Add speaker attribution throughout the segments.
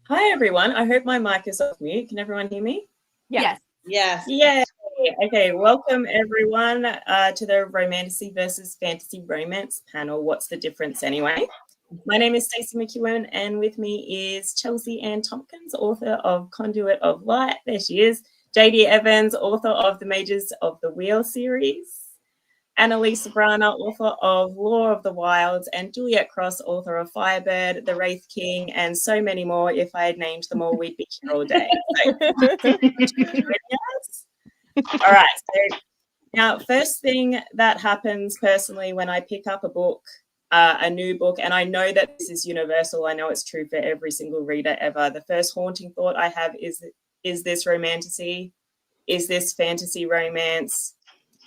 Speaker 1: Hi, everyone. I hope my mic is off mute. Can everyone hear me?
Speaker 2: Yes.
Speaker 3: Yes.
Speaker 1: Yay. Okay, welcome everyone to the Romantasy versus Fantasy Romance panel. What's the difference anyway? My name is Stacey McEwan, and with me is Chelsey and Tompkins, author of Conduit of Light. There she is. JD Evans, author of the Mages of the Wheel series. Analeigh Sbrana, author of Law of the Wilds, and Juliette Cross, author of Firebird, The Wraith King, and so many more. If I had named them all, we'd be here all day. All right. So now, first thing that happens personally when I pick up a book, a new book, and I know that this is universal. I know it's true for every single reader ever. The first haunting thought I have is this romantasy? Is this fantasy romance?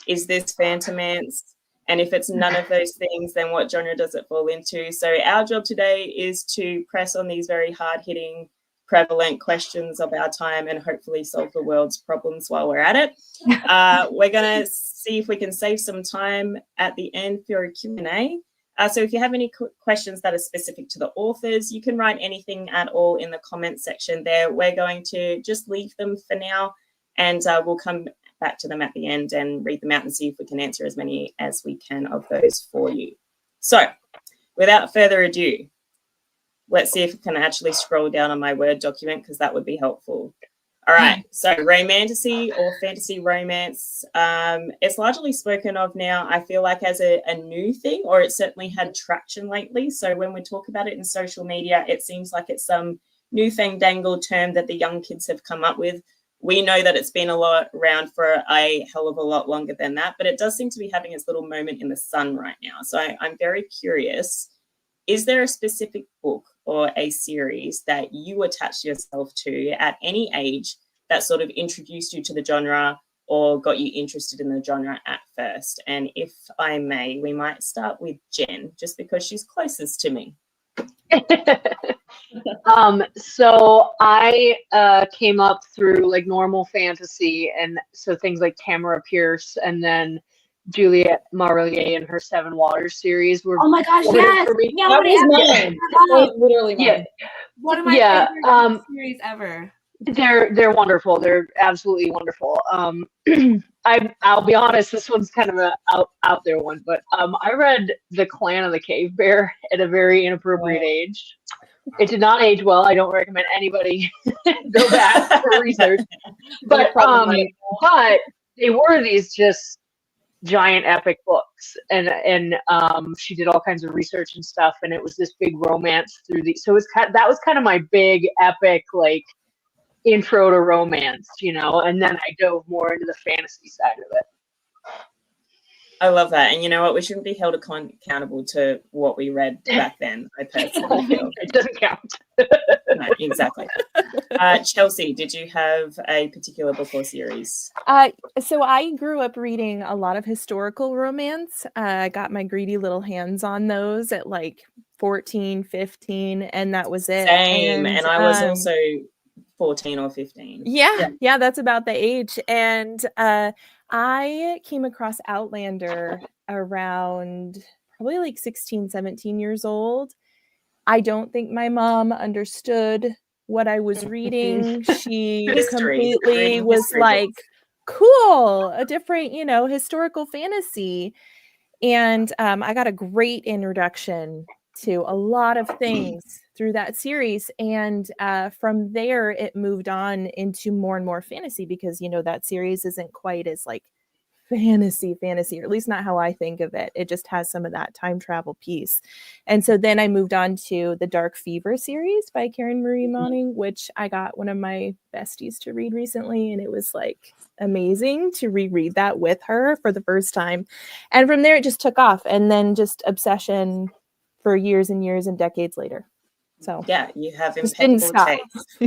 Speaker 1: Is this phantomance? And if it's none of those things, then what genre does it fall into? So our job today is to press on these very hard-hitting, prevalent questions of our time and hopefully solve the world's problems while we're at it. We're going to see if we can save some time at the end for a Q&A. So if you have any questions that are specific to the authors, you can write anything at all in the comments section there. We're going to just leave them for now, and we'll come back to them at the end and read them out and see if we can answer as many as we can of those for you. So without further ado, let's see if we can actually scroll down on my Word document, because that would be helpful. All right, so romantasy or fantasy romance, it's largely spoken of now, I feel like, as a new thing, or it certainly had traction lately. So when we talk about it in social media, it seems like it's some new fandangled term that the young kids have come up with. We know that it's been around for a hell of a lot longer than that, but it does seem to be having its little moment in the sun right now. So I'm very curious, is there a specific book or a series that you attached yourself to at any age that sort of introduced you to the genre or got you interested in the genre at first? And if I may, we might start with Jen, just because she's closest to me.
Speaker 2: So I came up through like normal fantasy, and so things like Tamara Pierce and then Juliette Marillier and her Seven Waters series were.
Speaker 3: Oh my gosh, yes!
Speaker 2: Yeah,
Speaker 3: that was literally mine.
Speaker 2: Yeah.
Speaker 3: One of my favorite series ever.
Speaker 2: They're wonderful. They're absolutely wonderful. I'll be honest, this one's kind of a out there one, but I read The Clan of the Cave Bear at a very inappropriate age. It did not age well. I don't recommend anybody go back for research. But they were these just giant epic books, and she did all kinds of research and stuff, and it was this big romance through the. So that was kind of my big epic like intro to romance, you know, and then I dove more into the fantasy side of it.
Speaker 1: I love that. And you know what? We shouldn't be held accountable to what we read back then, I personally feel.
Speaker 2: It doesn't count.
Speaker 1: No, exactly. Chelsey, did you have a particular book or series?
Speaker 4: So I grew up reading a lot of historical romance. I got my greedy little hands on those at like 14, 15, and that was it.
Speaker 1: Same. And I was also 14 or 15.
Speaker 4: Yeah, that's about the age. And I came across Outlander around probably like 16, 17 years old. I don't think my mom understood what I was reading. She completely was like, cool, a different, historical fantasy. And I got a great introduction to a lot of things through that series, and from there it moved on into more and more fantasy, because that series isn't quite as like fantasy, or at least not how I think of it. It just has some of that time travel piece. And so then I moved on to the Dark Fever series by Karen Marie Moning, which I got one of my besties to read recently, and it was like amazing to reread that with her for the first time. And from there it just took off, and then just obsession for years and years and decades later. So
Speaker 1: yeah, you have impeccable taste.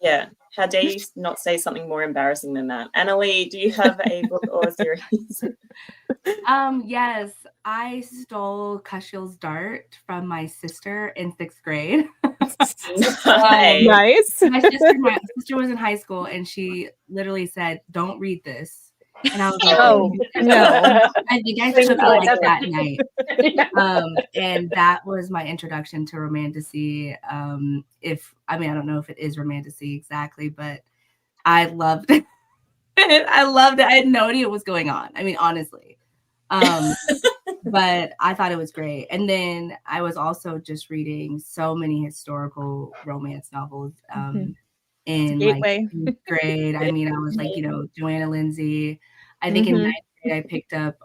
Speaker 1: Yeah. How dare you not say something more embarrassing than that? Analeigh, do you have a book or a series?
Speaker 3: Yes, I stole Cashil's Dart from my sister in 6th grade.
Speaker 4: Nice.
Speaker 3: My sister was in high school, and she literally said, "Don't read this." And I was like,
Speaker 4: Oh, no.
Speaker 3: I think I took it like that night. And that was my introduction to Romantasy. I don't know if it is Romantasy exactly, but I loved it. I loved it. I had no idea what was going on. I mean, honestly. But I thought it was great. And then I was also just reading so many historical romance novels in like 8th grade. I mean, I was like, Joanna Lindsay. I think in 9th grade I picked up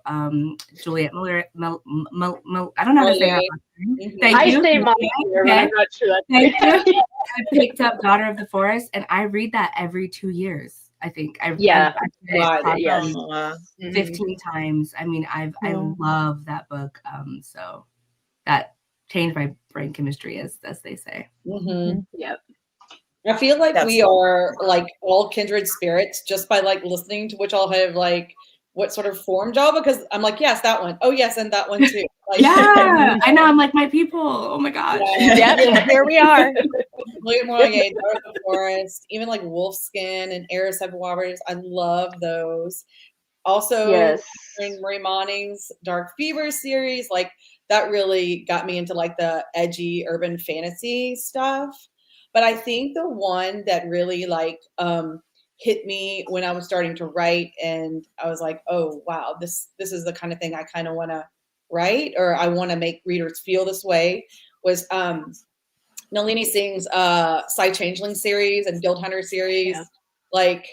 Speaker 3: Juliette Miller. I don't know how to say her name. Thank you.
Speaker 2: Say Molly, but I'm not sure
Speaker 3: Thank you. I picked up Daughter of the Forest, and I read that every 2 years. I think I read it probably 15 times. I mean, I love that book. So that changed my brain chemistry, as they say.
Speaker 2: Yep.
Speaker 5: I feel like we are like all kindred spirits just by like listening to which all have like what sort of formed y'all, because I'm like, yes, that one. Oh yes, and that one too. Like,
Speaker 3: yeah, I know. I'm like, my people. Oh my gosh.
Speaker 4: Yeah, here we are.
Speaker 5: William Royer, Dark of the Forest, even like Wolfskin and Eris Head Waters. I love those. Also, Marie Monning's Dark Fever series, like that really got me into like the edgy urban fantasy stuff. But I think the one that really like hit me when I was starting to write, and I was like, oh wow, this is the kind of thing I kind of want to write, or I want to make readers feel this way, was Nalini Singh's Sci-Changeling series and Guild Hunter series. Yeah. Like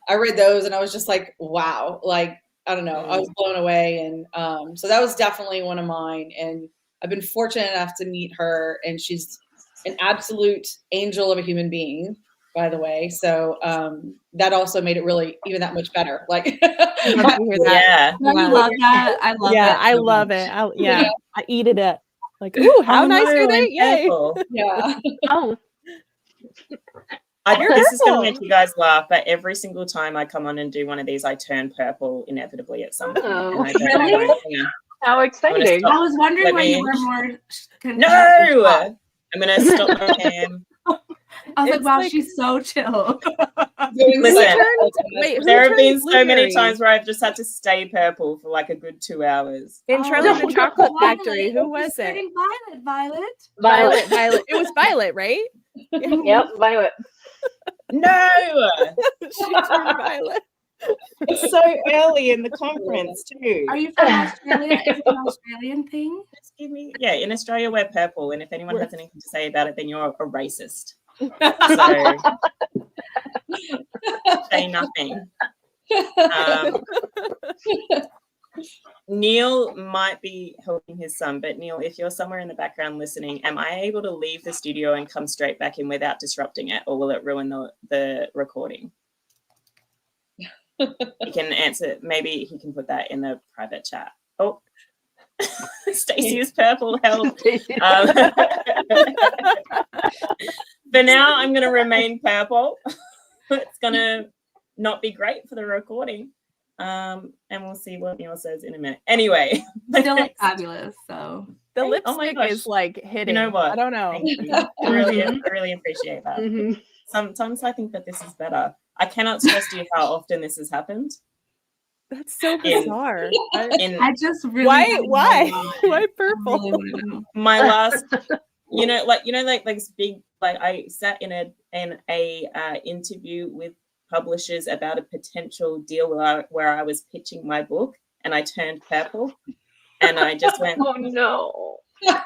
Speaker 5: I read those and I was just like, wow, like I don't know, I was blown away. And so that was definitely one of mine, and I've been fortunate enough to meet her, and she's an absolute angel of a human being, by the way. So that also made it really even that much better. Like,
Speaker 1: yeah,
Speaker 3: I love that. I love that.
Speaker 4: I love it. I eat it up. Like, ooh, how nice are they? Yay!
Speaker 5: Yeah.
Speaker 1: This is going to make you guys laugh, but every single time I come on and do one of these, I turn purple inevitably at some point.
Speaker 2: Oh,
Speaker 1: and I don't know.
Speaker 2: How exciting!
Speaker 3: I was wondering why you were more.
Speaker 1: No, I'm going to stop my cam.
Speaker 3: I was wow, she's so chill.
Speaker 1: Listen, there have been so many times where I've just had to stay purple for like a good 2 hours.
Speaker 4: In Charlie the Chocolate Factory, who was it? Violet. It was Violet, right?
Speaker 2: Yep, Violet.
Speaker 1: No!
Speaker 2: She turned
Speaker 1: Violet. It's so early in the conference too.
Speaker 3: Are you from Australia? Is it an Australian thing?
Speaker 1: Just give me, in Australia we're purple, and if anyone has anything to say about it, then you're a racist. So say nothing. Neil might be helping his son, but Neil, if you're somewhere in the background listening, am I able to leave the studio and come straight back in without disrupting it, or will it ruin the recording? He can answer. Maybe he can put that in the private chat. Oh, Stacey is purple. Help. For now, I'm going to remain purple. It's going to not be great for the recording. And we'll see what Neil says in a minute. Anyway.
Speaker 3: Still look fabulous. So
Speaker 4: the lipstick is like hitting.
Speaker 1: You know what?
Speaker 4: I don't know.
Speaker 1: I really appreciate that. Mm-hmm. Sometimes I think that this is better. I cannot stress to you how often this has happened.
Speaker 4: That's so bizarre.
Speaker 3: I just really
Speaker 4: why purple?
Speaker 3: Really
Speaker 1: my last, like this big, like I sat in a interview with publishers about a potential deal where I was pitching my book, and I turned purple, and I just went,
Speaker 2: oh no.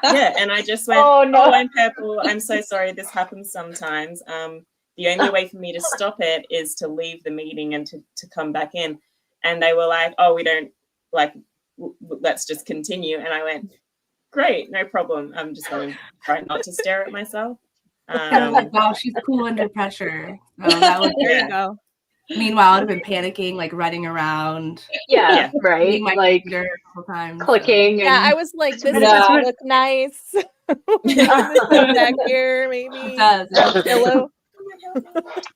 Speaker 1: Yeah, and I just went, oh no, I'm purple. I'm so sorry. This happens sometimes. The only way for me to stop it is to leave the meeting and to come back in. And they were like, oh, we don't, like, let's just continue. And I went, great, no problem. I'm just going to try not to stare at myself.
Speaker 3: Wow, she's cool under pressure. So that was
Speaker 4: there you go.
Speaker 3: Meanwhile, I'd have been panicking, like running around.
Speaker 2: Yeah, right.
Speaker 3: Like a couple times,
Speaker 2: clicking.
Speaker 3: So.
Speaker 4: Yeah, I was like, this does look nice. Back here, maybe.
Speaker 3: It does.
Speaker 4: Pillow.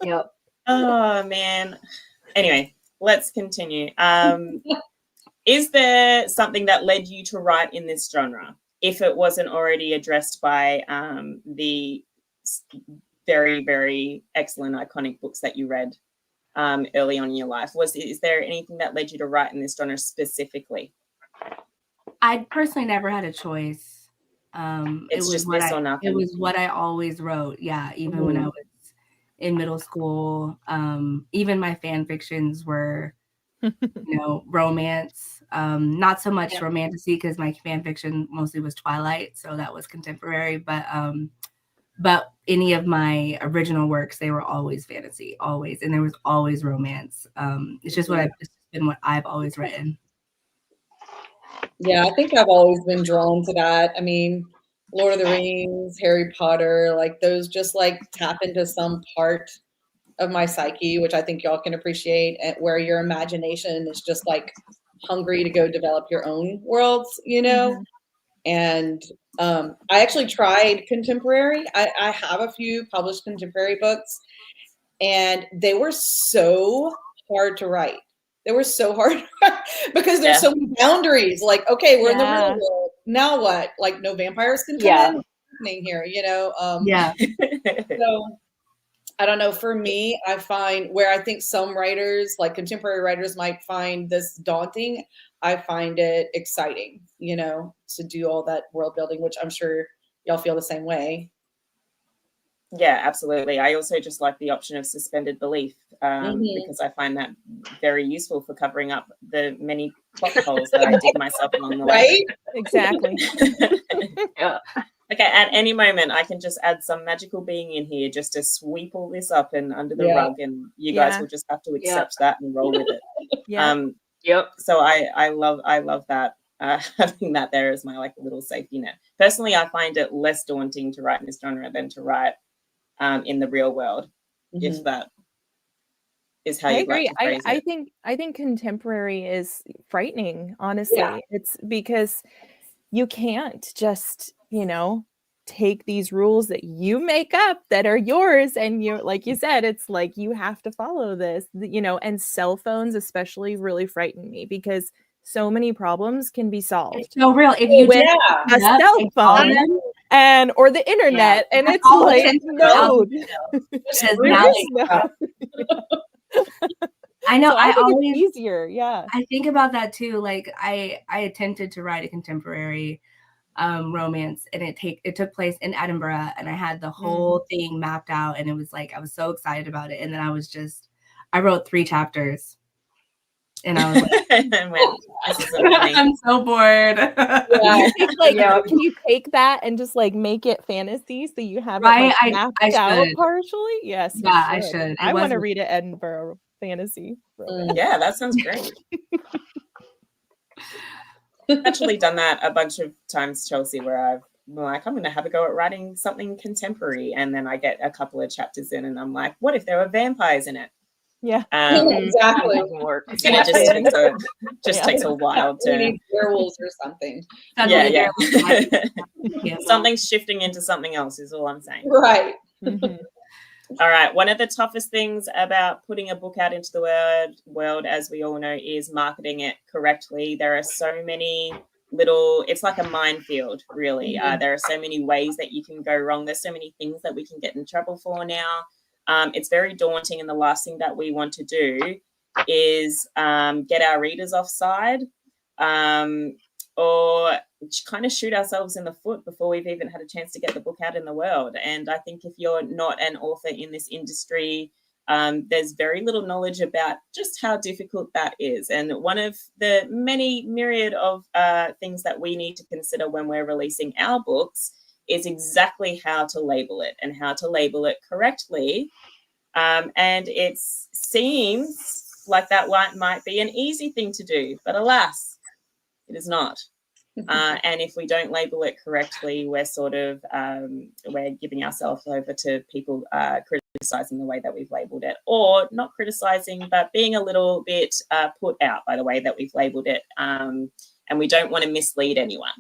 Speaker 2: Yep.
Speaker 1: Oh man. Anyway, let's continue. Is there something that led you to write in this genre, if it wasn't already addressed by the very, very excellent, iconic books that you read early on in your life? Is there anything that led you to write in this genre specifically?
Speaker 3: I personally never had a choice.
Speaker 1: It's
Speaker 3: it was
Speaker 1: just
Speaker 3: what
Speaker 1: this
Speaker 3: I
Speaker 1: or nothing.
Speaker 3: it was what I always wrote. Yeah, even when I was in middle school. Even my fan fictions were, romance. Not so much romantasy, because my fan fiction mostly was Twilight, so that was contemporary. But any of my original works, they were always fantasy, always, and there was always romance. It's just it's been what I've always written.
Speaker 5: Yeah, I think I've always been drawn to that. I mean, Lord of the Rings, Harry Potter, like those just like tap into some part of my psyche, which I think y'all can appreciate, where your imagination is just like hungry to go develop your own worlds, And I actually tried contemporary. I have a few published contemporary books, and they were so hard to write. They were so hard because there's so many boundaries. Like, okay, we're in the real world. Now what? Like, no vampires can come in? What's happening here? So I don't know. For me, I find where I think some writers, like contemporary writers, might find this daunting, I find it exciting, to do all that world building, which I'm sure y'all feel the same way.
Speaker 1: Yeah, absolutely. I also just like the option of suspended belief because I find that very useful for covering up the many plot holes that I dig myself along the way.
Speaker 5: Right?
Speaker 4: Exactly.
Speaker 1: Yeah. Okay, at any moment, I can just add some magical being in here just to sweep all this up and under the rug, and you guys will just have to accept that and roll with it. So I love that, having that there as my like little safety net. Personally, I find it less daunting to write in this genre than to write in the real world, if that is how you like to phrase it.
Speaker 4: I think contemporary is frightening, honestly. It's because you can't just, take these rules that you make up that are yours, and you're, like you said, it's like you have to follow this, and cell phones especially really frighten me because so many problems can be solved.
Speaker 3: It's so real. If you
Speaker 4: a cell phone or the internet, and it's like no.
Speaker 3: I know.
Speaker 4: So I think it's easier. Yeah.
Speaker 3: I think about that too. Like I attempted to write a contemporary romance, and it took place in Edinburgh, and I had the whole thing mapped out, and it was like I was so excited about it, and then I wrote 3 chapters, and I was like, I'm so bored.
Speaker 4: Can you take that and just like make it fantasy so you have it mapped out partially? Yes.
Speaker 3: Yeah, I should.
Speaker 4: I want to read an Edinburgh fantasy.
Speaker 1: Yeah, that sounds great. I've actually done that a bunch of times, Chelsey, where I'm going to have a go at writing something contemporary, and then I get a couple of chapters in, and I'm like, what if there were vampires in it?
Speaker 4: Yeah,
Speaker 5: exactly.
Speaker 1: And it just takes a while to.
Speaker 5: We need werewolves or something.
Speaker 1: Yeah. Something's shifting into something else is all I'm saying.
Speaker 5: Right.
Speaker 1: All right. One of the toughest things about putting a book out into the world, as we all know, is marketing it correctly. There are so many it's like a minefield, really. There are so many ways that you can go wrong. There's so many things that we can get in trouble for now. It's very daunting. And the last thing that we want to do is get our readers offside or kind of shoot ourselves in the foot before we've even had a chance to get the book out in the world. And I think if you're not an author in this industry, there's very little knowledge about just how difficult that is. And one of the many myriad of things that we need to consider when we're releasing our books is exactly how to label it and how to label it correctly. And it seems like that might be an easy thing to do, but alas, it is not. And if we don't label it correctly, we're sort of we're giving ourselves over to people criticizing the way that we've labeled it, or not criticizing, but being a little bit put out by the way that we've labeled it. And we don't want to mislead anyone.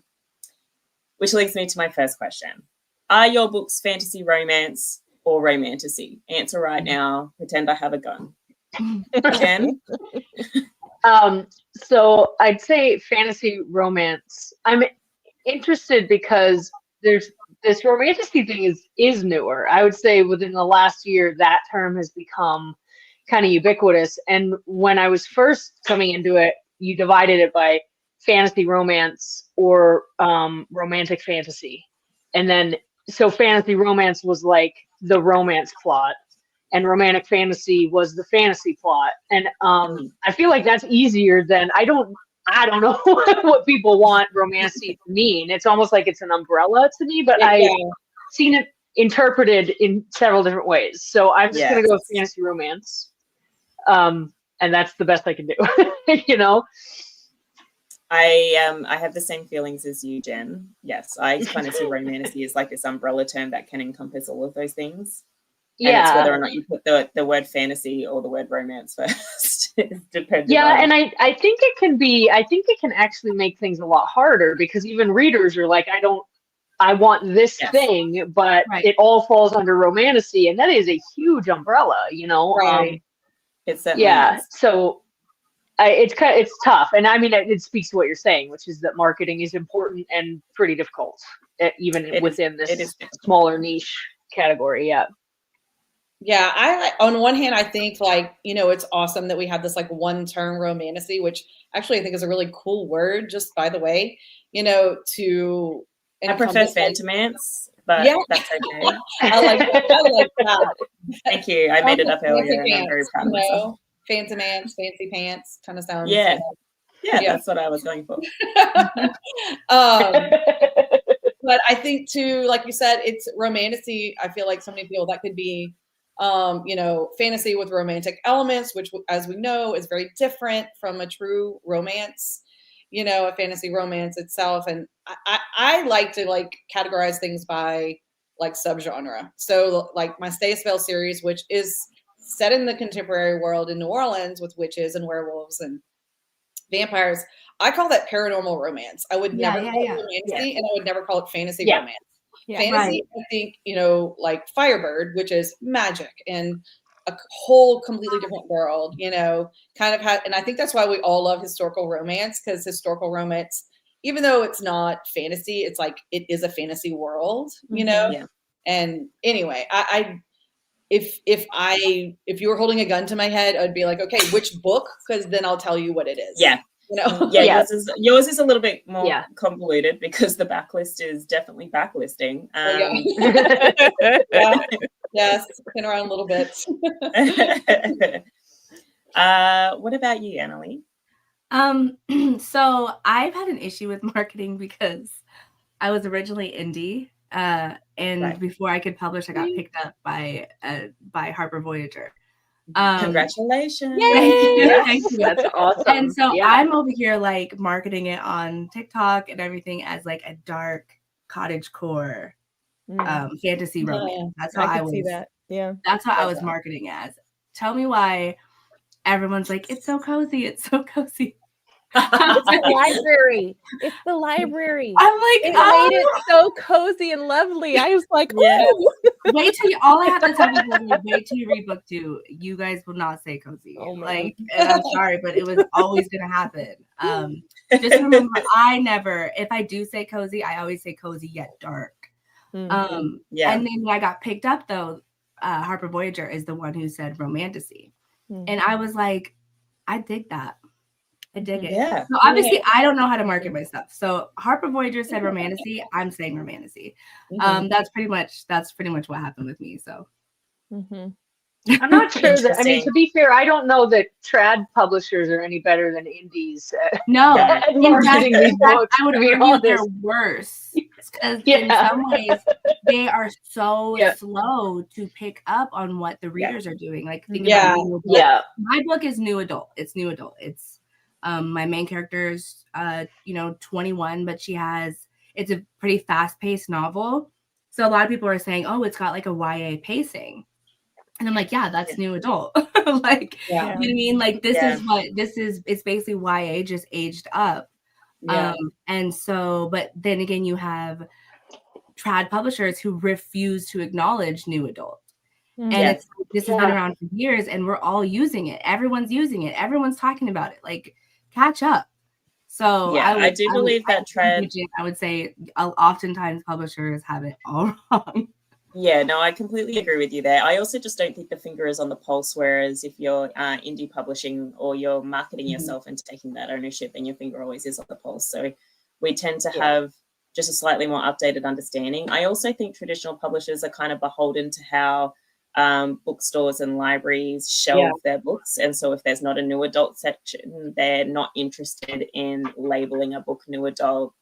Speaker 1: Which leads me to my first question. Are your books fantasy romance or romantasy? Answer right now. Pretend I have a gun. Jen?
Speaker 2: So I'd say fantasy romance. I'm interested because there's this romantasy thing is newer. I would say within the last year that term has become kind of ubiquitous. And when I was first coming into it, you divided it by fantasy romance or romantic fantasy. And then, so fantasy romance was like the romance plot, and romantic fantasy was the fantasy plot. And I feel like that's easier than, I don't know what people want romantasy to mean. It's almost like it's an umbrella to me, but I've seen it interpreted in several different ways. So I'm just going to go with fantasy romance. And that's the best I can do, you know?
Speaker 1: I have the same feelings as you, Jen. Yes, I kind of see romantasy as like this umbrella term that can encompass all of those things. And it's whether or not you put the word fantasy or the word romance first. Depending
Speaker 2: and I think it can actually make things a lot harder, because even readers are like, I want this thing, but it all falls under romantasy, and that is a huge umbrella, you know?
Speaker 5: Right.
Speaker 1: It certainly is.
Speaker 2: So it's tough. And I mean, it speaks to what you're saying, which is that marketing is important and pretty difficult, even within this smaller niche category.
Speaker 5: Yeah, I like, on one hand, I think like, you know, it's awesome that we have this like one term romantasy, which actually I think is a really cool word, just by the way, you know, to
Speaker 1: I prefer fantomance, but that's okay.
Speaker 5: I like that.
Speaker 1: Thank you. I made it up earlier and I'm very proud of myself.
Speaker 5: Fantomance, fancy pants kind of sounds.
Speaker 1: Yeah, that's what I was going for.
Speaker 5: But I think too, like you said, it's romantasy. I feel like so many people that could be you know, fantasy with romantic elements, which, as we know, is very different from a true romance, you know, a fantasy romance itself. And I like to like categorize things by like subgenre. So like my Stay a Spell series, which is set in the contemporary world in New Orleans with witches and werewolves and vampires, I call that paranormal romance. I would never call it romantasy, and I would never call it fantasy romance. Fantasy, I think, you know, like Firebird, which is magic and a whole completely different world, you know, kind of and I think that's why we all love historical romance, because historical romance, even though it's not fantasy, it's like it is a fantasy world, you know. And anyway, if you were holding a gun to my head, I'd be like, okay, which book? Because then I'll tell you what it is. You know?
Speaker 1: Yours is a little bit more convoluted, because the backlist is definitely backlisting.
Speaker 5: Yes, been around a little bit.
Speaker 1: What about you, Analeigh?
Speaker 3: So I've had an issue with marketing because I was originally indie, and before I could publish, I got picked up by Harper Voyager.
Speaker 1: Congratulations!
Speaker 2: Thank you. That's awesome.
Speaker 3: And so I'm over here like marketing it on TikTok and everything as like a dark cottagecore fantasy romance. That's how I was. See that. Yeah, that's how I was marketing as. Tell me why everyone's like, it's so cozy. It's so cozy.
Speaker 4: It's the library. It's the library.
Speaker 3: I'm like,
Speaker 4: it made it so cozy and lovely. I was like,
Speaker 3: wait till all I have to tell people is wait till you read book 2. You guys will not say cozy. And I'm sorry, but it was always gonna happen. Just remember, if I do say cozy, I always say cozy yet dark. And then when I got picked up though, Harper Voyager is the one who said romantasy. And I was like, I dig that. I dig it. Yeah. So obviously I don't know how to market my stuff. So Harper Voyager said romantasy. I'm saying romantasy. That's pretty much what happened with me. So
Speaker 2: I'm not sure that, I mean, to be fair, I don't know that trad publishers are any better than indies.
Speaker 3: No,
Speaker 2: marketing these books,
Speaker 3: I would argue they're worse. Because in some ways they are so slow to pick up on what the readers are doing. Like think about my book is new adult. It's new adult. It's my main character is 21, but it's a pretty fast-paced novel. So a lot of people are saying, oh, it's got like a YA pacing. And I'm like, yeah, that's new adult. Like, you know what I mean? Like it's basically YA just aged up. And so, but then again, you have trad publishers who refuse to acknowledge new adult. And this has been around for years and we're all using it. Everyone's using it. Everyone's talking about it. Like, catch up. So
Speaker 1: I do believe that trend.
Speaker 3: I would say oftentimes publishers have it all wrong.
Speaker 1: Yeah, no, I completely agree with you there. I also just don't think the finger is on the pulse, whereas if you're indie publishing or you're marketing yourself and taking that ownership, then your finger always is on the pulse. So we tend to have just a slightly more updated understanding. I also think traditional publishers are kind of beholden to how bookstores and libraries shelve their books. And so if there's not a new adult section, they're not interested in labeling a book new adult,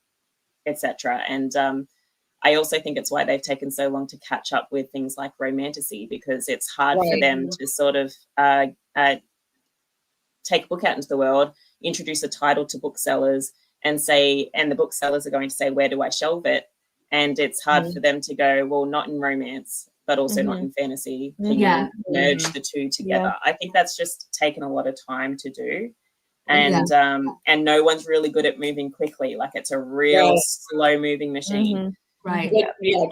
Speaker 1: etc. And I also think it's why they've taken so long to catch up with things like Romantasy, because it's hard for them to sort of take a book out into the world, introduce a title to booksellers and say, and the booksellers are going to say, where do I shelve it? And it's hard for them to go, well, not in romance, but also not in fantasy. Can you merge the two together? I think that's just taken a lot of time to do. And no one's really good at moving quickly. Like it's a real slow moving machine.
Speaker 3: Right.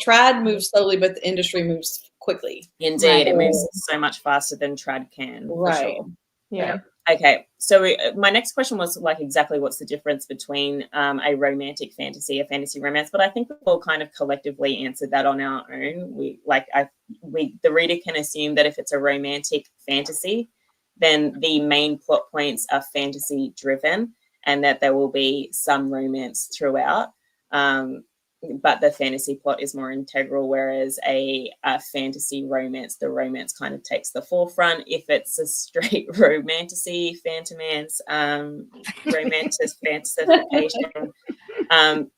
Speaker 5: Trad moves slowly, but the industry moves quickly.
Speaker 1: Indeed, it moves so much faster than Trad can.
Speaker 5: Right.
Speaker 1: For sure.
Speaker 4: Yeah.
Speaker 1: Okay. So my next question was like exactly what's the difference between a romantic fantasy, a fantasy romance? But I think we've all kind of collectively answered that on our own. The reader can assume that if it's a romantic fantasy, then the main plot points are fantasy driven, and that there will be some romance throughout. But the fantasy plot is more integral, whereas a fantasy romance, the romance kind of takes the forefront. If it's a straight romantasy, fantomance, fantasification,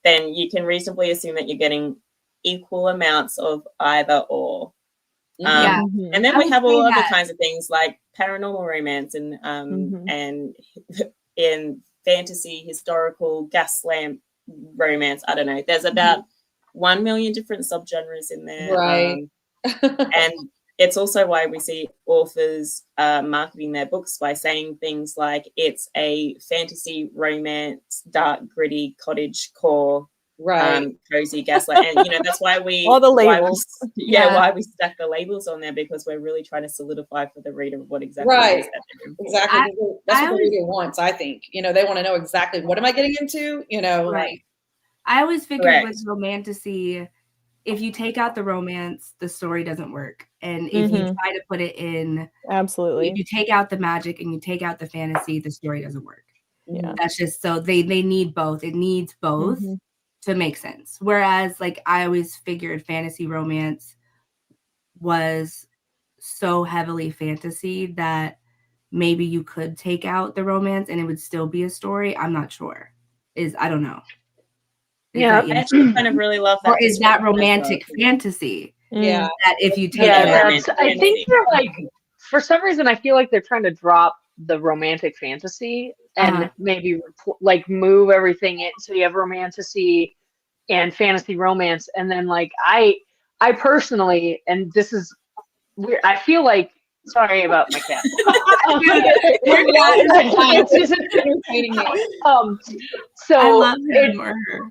Speaker 1: then you can reasonably assume that you're getting equal amounts of either or. And then we have all other kinds of things like paranormal romance and in fantasy, historical, gaslamp romance. I don't know. There's about 1 million different subgenres in there.
Speaker 5: Right.
Speaker 1: And it's also why we see authors marketing their books by saying things like it's a fantasy romance, dark, gritty, cottage core, cozy gaslight. And that's why we
Speaker 4: all the labels.
Speaker 1: Why we stack the labels on there, because we're really trying to solidify for the reader what exactly it is that they're in for.
Speaker 5: Exactly. That's what the reader wants, I think. They want to know exactly what am I getting into,
Speaker 3: Right. I always figured with romantasy, if you take out the romance, the story doesn't work. And if you try to put it in, if you take out the magic and you take out the fantasy, the story doesn't work.
Speaker 4: Yeah.
Speaker 3: That's just so they need both. It needs both to make sense. Whereas like I always figured fantasy romance was so heavily fantasy that maybe you could take out the romance and it would still be a story. I'm not sure. I don't know.
Speaker 1: I actually kind of really love that.
Speaker 3: Or is that romantic fantasy?
Speaker 5: Yeah.
Speaker 3: That if you take it out.
Speaker 2: I think they're like, for some reason, I feel like they're trying to drop the romantic fantasy and maybe like move everything in. So you have romantasy and fantasy romance. And then like, I personally, and this is weird, I feel like, sorry about my cat. It's just entertaining me. So
Speaker 3: I love him or her.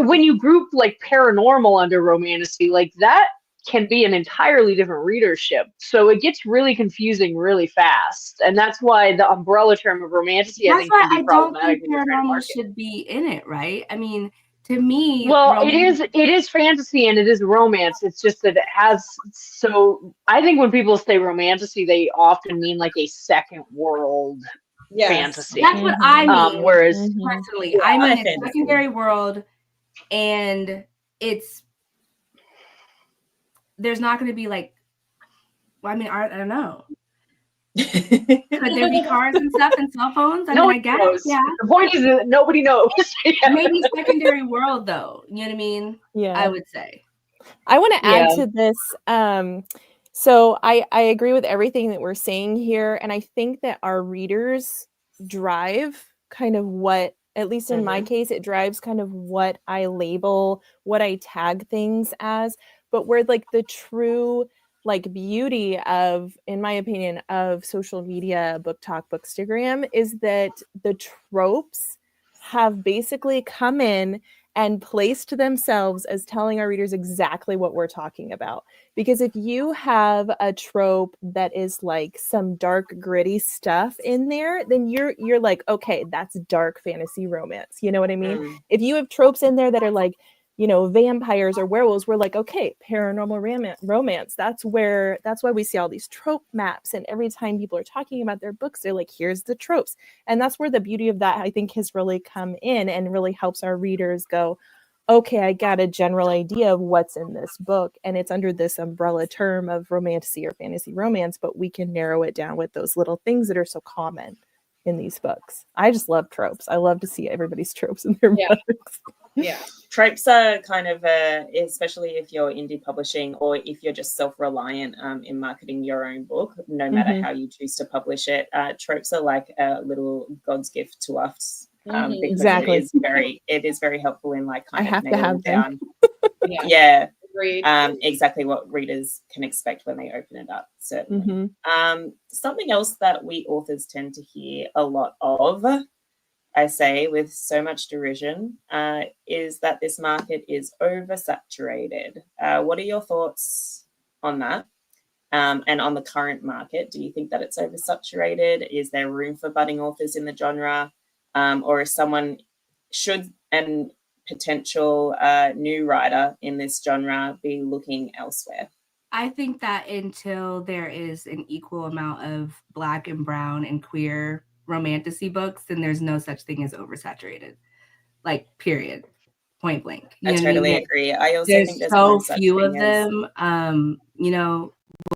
Speaker 2: When you group like paranormal under romantasy, like that can be an entirely different readership. So it gets really confusing really fast. And that's why the umbrella term of romantasy, I think, can be problematic.
Speaker 3: That's why I don't think paranormal should be in it, right? I mean, to me,
Speaker 2: well, it is fantasy and it is romance. It's just that it has, so I think when people say romantasy, they often mean like a second world fantasy.
Speaker 3: That's what I mean.
Speaker 2: Whereas
Speaker 3: personally, I mean it's secondary world, and there's not going to be like, well, I mean, I don't know. Could there be cars and stuff and cell phones? I mean, I guess, yeah.
Speaker 2: The point is that nobody knows.
Speaker 3: Maybe secondary world, though. You know what I mean?
Speaker 4: Yeah.
Speaker 3: I would say.
Speaker 4: I want to add to this. So I agree with everything that we're saying here. And I think that our readers drive kind of what, at least in my case, it drives kind of what I label, what I tag things as. But where like the true like beauty of, in my opinion, of social media, book talk, bookstagram is that the tropes have basically come in and placed themselves as telling our readers exactly what we're talking about. Because if you have a trope that is like some dark, gritty stuff in there, then you're like, okay, that's dark fantasy romance. You know what I mean? If you have tropes in there that are like vampires or werewolves, we're like, okay, paranormal romance. That's why we see all these trope maps. And every time people are talking about their books, they're like, here's the tropes. And that's where the beauty of that, I think, has really come in and really helps our readers go, okay, I got a general idea of what's in this book. And it's under this umbrella term of romantasy or fantasy romance, but we can narrow it down with those little things that are so common in these books. I just love tropes. I love to see everybody's tropes in their books.
Speaker 1: Yeah, tropes are kind of, especially if you're indie publishing or if you're just self-reliant in marketing your own book, no matter how you choose to publish it, tropes are like a little God's gift to us.
Speaker 4: Exactly.
Speaker 1: It is very helpful in like kind
Speaker 4: I
Speaker 1: of
Speaker 4: have to have
Speaker 1: down.
Speaker 5: Yeah.
Speaker 1: Exactly what readers can expect when they open it up, certainly. Something else that we authors tend to hear a lot of, I say with so much derision, is that this market is oversaturated. What are your thoughts on that? And on the current market, do you think that it's oversaturated? Is there room for budding authors in the genre? Or is someone should an potential new writer in this genre be looking elsewhere?
Speaker 3: I think that until there is an equal amount of Black and brown and queer romantasy books, then there's no such thing as oversaturated. Like, period. Point blank.
Speaker 1: I totally agree. I also think there's
Speaker 3: so few of them.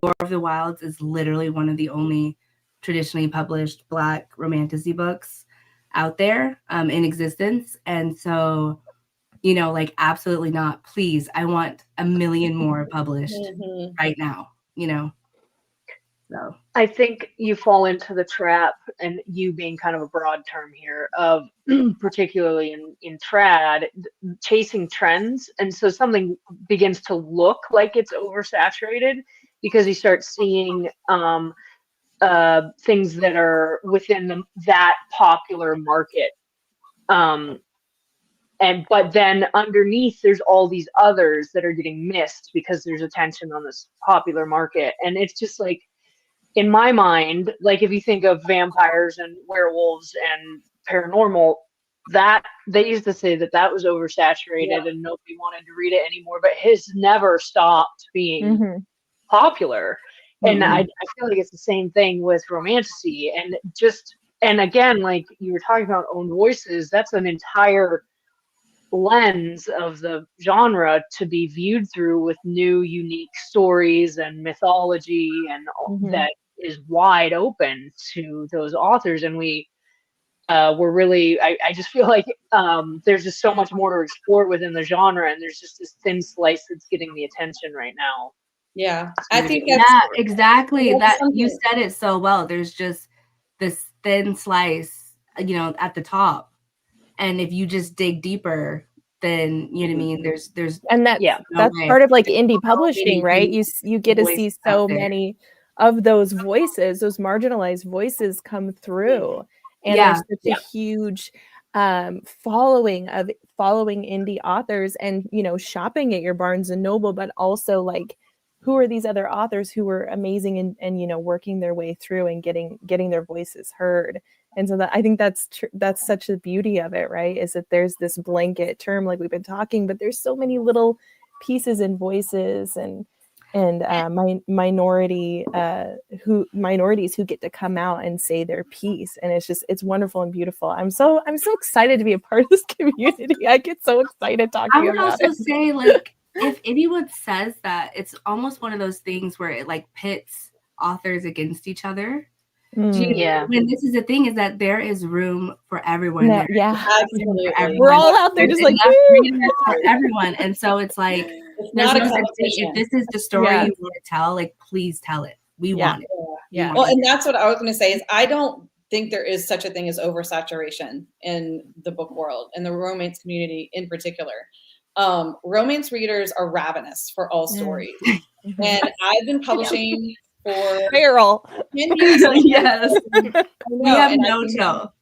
Speaker 3: Lore of the Wilds is literally one of the only traditionally published Black romantasy books out there in existence. And so, absolutely not. Please, I want a million more published right now, So
Speaker 2: I think you fall into the trap, and you being kind of a broad term here, of particularly in trad, chasing trends. And so something begins to look like it's oversaturated because you start seeing things that are within that popular market. But then underneath, there's all these others that are getting missed because there's attention on this popular market. And it's just like, in my mind, like if you think of vampires and werewolves and paranormal, that they used to say that was oversaturated and nobody wanted to read it anymore, but his never stopped being popular. And I feel like it's the same thing with romantasy. And again, like you were talking about own voices, that's an entire lens of the genre to be viewed through with new, unique stories and mythology and that is wide open to those authors. And we're really, I just feel like there's just so much more to explore within the genre, and there's just this thin slice that's getting the attention right now.
Speaker 5: Yeah, I think that's
Speaker 3: exactly that. You said it so well. There's just this thin slice, at the top, and if you just dig deeper, then you know what I mean. There's
Speaker 4: and that's part of like indie publishing, right? You get to see so many of those voices, those marginalized voices come through, and there's such a huge following indie authors, and shopping at your Barnes and Noble, but also like, who are these other authors who were amazing and working their way through and getting their voices heard. And so that, I think that's such the beauty of it, right? Is that there's this blanket term like we've been talking, but there's so many little pieces and voices and minorities who get to come out and say their piece, and it's wonderful and beautiful. I'm so excited to be a part of this community. I get so excited talking about it. I would also
Speaker 3: say, like, if anyone says that, it's almost one of those things where it like pits authors against each other. When this is the thing, is that there is room for everyone.
Speaker 5: Absolutely.
Speaker 4: We're all out there just like
Speaker 3: for everyone, and so it's like, it's not a competition. If this is the story you want to tell, like, please tell it. We want it.
Speaker 5: Well, and that's what I was going to say is I don't think there is such a thing as oversaturation in the book world, in the romance community in particular. Romance readers are ravenous for all stories, and I've been publishing for
Speaker 4: Feral.
Speaker 5: 10 years.
Speaker 3: Yes, we have no chill.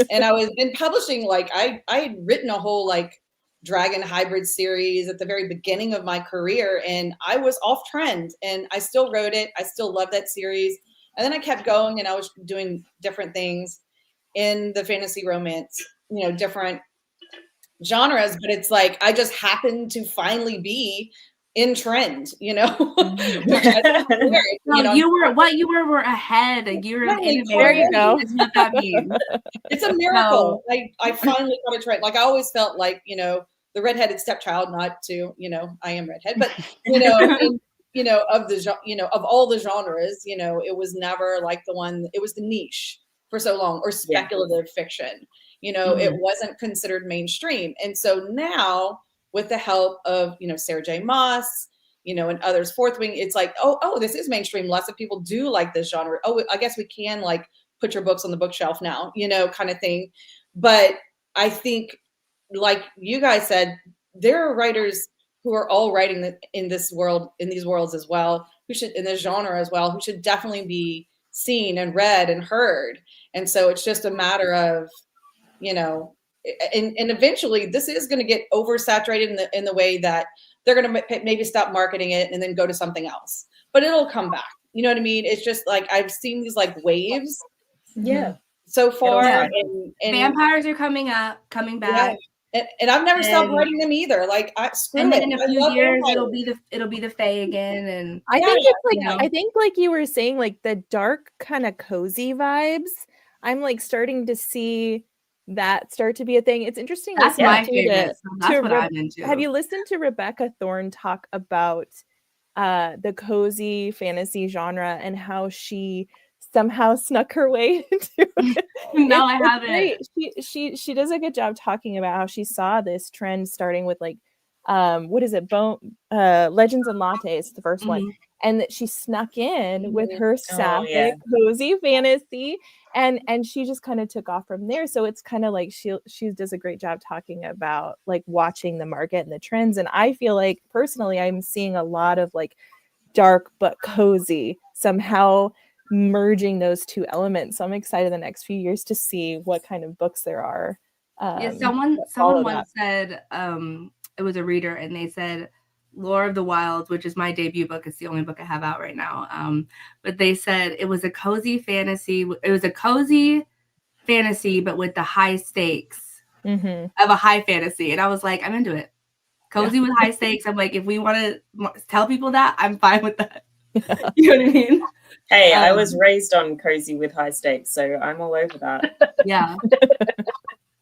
Speaker 5: And I was been publishing, like I had written a whole like dragon hybrid series at the very beginning of my career, and I was off trend, and I still wrote it. I still love that series, and then I kept going, and I was doing different things in the fantasy romance, different genres, but it's like I just happen to finally be in trend, you know. Which I think is weird,
Speaker 3: no,
Speaker 5: you know?
Speaker 3: you were ahead. You were an innovator.
Speaker 4: There you go.
Speaker 3: Is what that means.
Speaker 5: It's a miracle. I finally got a trend. Like I always felt like, you know, the redheaded stepchild, not to, you know, I am redhead, but you know, you know, of the, you know, of all the genres, you know, it was never like the one, it was the niche for so long, or speculative fiction, you know, it wasn't considered mainstream. And so now with the help of, you know, Sarah J. Maas, you know, and others, Fourth Wing, it's like, oh, this is mainstream. Lots of people do like this genre. Oh, I guess we can like put your books on the bookshelf now, you know, kind of thing. But I think, like you guys said, there are writers who are all writing in this world, in these worlds as well, who should, in this genre as well, who should definitely be seen and read and heard. And so it's just a matter of, you know, and eventually this is going to get oversaturated in the way that they're going to maybe stop marketing it and then go to something else, but it'll come back. You know what I mean? It's just like, I've seen these like waves.
Speaker 1: Yeah.
Speaker 5: So far.
Speaker 3: And vampires are coming back.
Speaker 5: Yeah. And I've never stopped writing them either. Like,
Speaker 3: and then in a few years, it'll be the Fae again. And
Speaker 4: I think it's like, you know, I think like you were saying, like the dark kind of cozy vibes. I'm like starting to see that start to be a thing. It's interesting.
Speaker 3: That's my favorite. That's what I'm into.
Speaker 4: Have you listened to Rebecca Thorne talk about the cozy fantasy genre and how she somehow snuck her way into it?
Speaker 3: No, I haven't.
Speaker 4: Great. She does a good job talking about how she saw this trend starting with like what is it, Legends and Lattes, the first one, and that she snuck in with her sapphic cozy fantasy, and she just kind of took off from there. So it's kind of like she does a great job talking about like watching the market and the trends. And I feel like personally I'm seeing a lot of like dark but cozy somehow merging those two elements. So I'm excited the next few years to see what kind of books there are.
Speaker 3: Someone once said, it was a reader, and they said Lore of the Wilds, which is my debut book. It's the only book I have out right now. But they said it was a cozy fantasy. It was a cozy fantasy, but with the high stakes of a high fantasy. And I was like, I'm into it. Cozy with high stakes. I'm like, if we want to tell people that, I'm fine with that. You know what I mean?
Speaker 1: Hey, I was raised on cozy with high stakes, so I'm all over that.
Speaker 3: Yeah.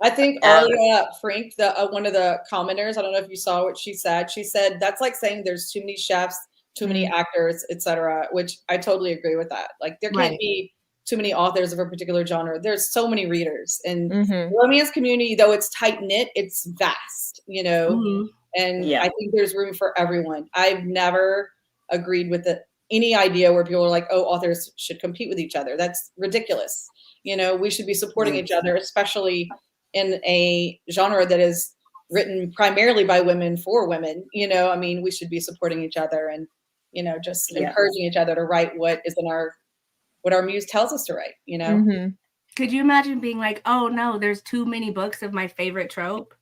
Speaker 5: I think Alia Frank, one of the commenters, I don't know if you saw what she said. She said that's like saying there's too many chefs, too many actors, etc. Which I totally agree with that. Like there can't be too many authors of a particular genre. There's so many readers, and the romance community, though it's tight knit, it's vast. You know, and I think there's room for everyone. I've never agreed with any idea where people are like, oh, authors should compete with each other. That's ridiculous. You know, we should be supporting each other, especially in a genre that is written primarily by women for women. You know, I mean, we should be supporting each other and, you know, just encouraging each other to write what our muse tells us to write, you know?
Speaker 3: Could you imagine being like, oh no, there's too many books of my favorite trope?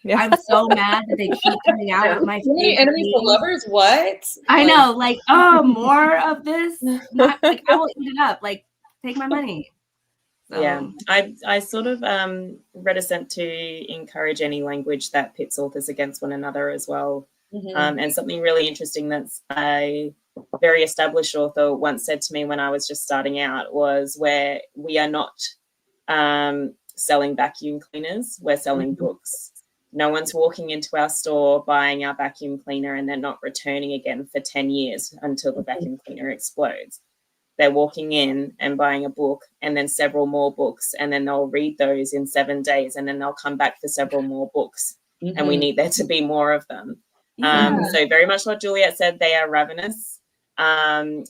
Speaker 3: Yeah. I'm so mad that they keep coming out with my favorite
Speaker 5: enemies to lovers. What?
Speaker 3: I know, like, oh, more of this. Not, like, I will eat it up. Like, take my money. So.
Speaker 1: Yeah, I sort of reticent to encourage any language that pits authors against one another as well. And something really interesting that's a very established author once said to me when I was just starting out was, where we are not selling vacuum cleaners, we're selling books. No one's walking into our store buying our vacuum cleaner and then not returning again for 10 years until the vacuum cleaner explodes. They're walking in and buying a book and then several more books, and then they'll read those in 7 days, and then they'll come back for several more books. And we need there to be more of them. So very much what Juliette said, they are ravenous. And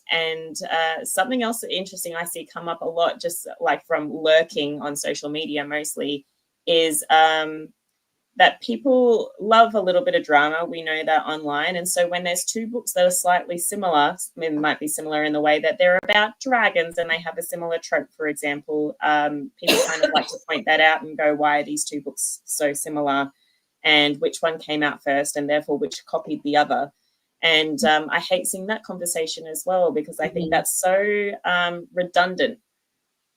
Speaker 1: something else interesting I see come up a lot, just like from lurking on social media mostly, is that people love a little bit of drama. We know that online. And so when there's two books that are slightly similar, it might be similar in the way that they're about dragons and they have a similar trope, for example, people kind of like to point that out and go, why are these two books so similar? And which one came out first, and therefore which copied the other? And I hate seeing that conversation as well, because I think that's so redundant.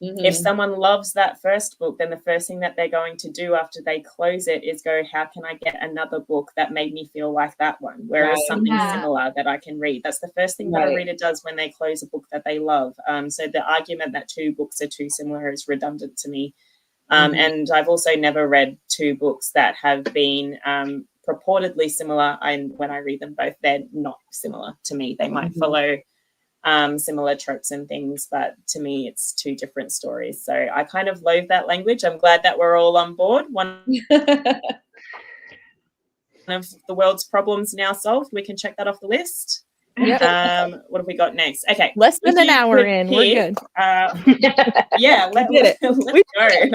Speaker 1: If someone loves that first book, then the first thing that they're going to do after they close it is go, how can I get another book that made me feel like that one? Whereas something similar that I can read. That's the first thing that a reader does when they close a book that they love. So the argument that two books are too similar is redundant to me. And I've also never read two books that have been purportedly similar. And when I read them both, they're not similar to me. They might follow similar tropes and things, but to me it's two different stories. So I kind of loathe that language. I'm glad that we're all on board. One of the world's problems now solved. We can check that off the list. Yep. What have we got next? Okay,
Speaker 4: less than an hour in, we're good.
Speaker 1: Yeah, let's go. Firing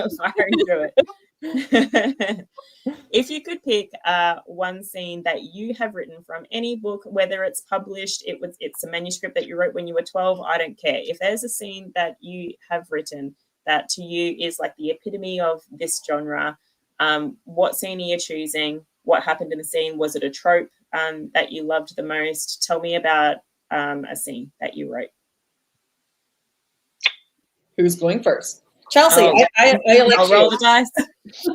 Speaker 1: through it. If you could pick one scene that you have written from any book, whether it's published, it's a manuscript that you wrote when you were 12, I don't care. If there's a scene that you have written that to you is like the epitome of this genre, what scene are you choosing? What happened in the scene? Was it a trope that you loved the most? Tell me about a scene that you wrote.
Speaker 5: Who's going first? Chelsey,
Speaker 1: I'll roll the dice.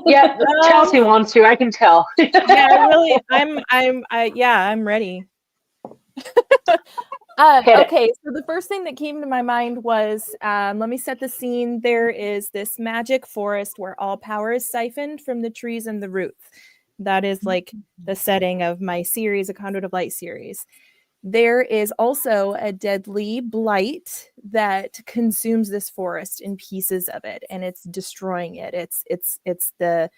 Speaker 2: Yeah, Chelsey wants to. I can tell.
Speaker 4: I'm ready. Okay, so the first thing that came to my mind was, let me set the scene. There is this magic forest where all power is siphoned from the trees and the roots. That is like the setting of my series, a Conduit of Light series. There is also a deadly blight that consumes this forest in pieces of it, and it's destroying it. It's the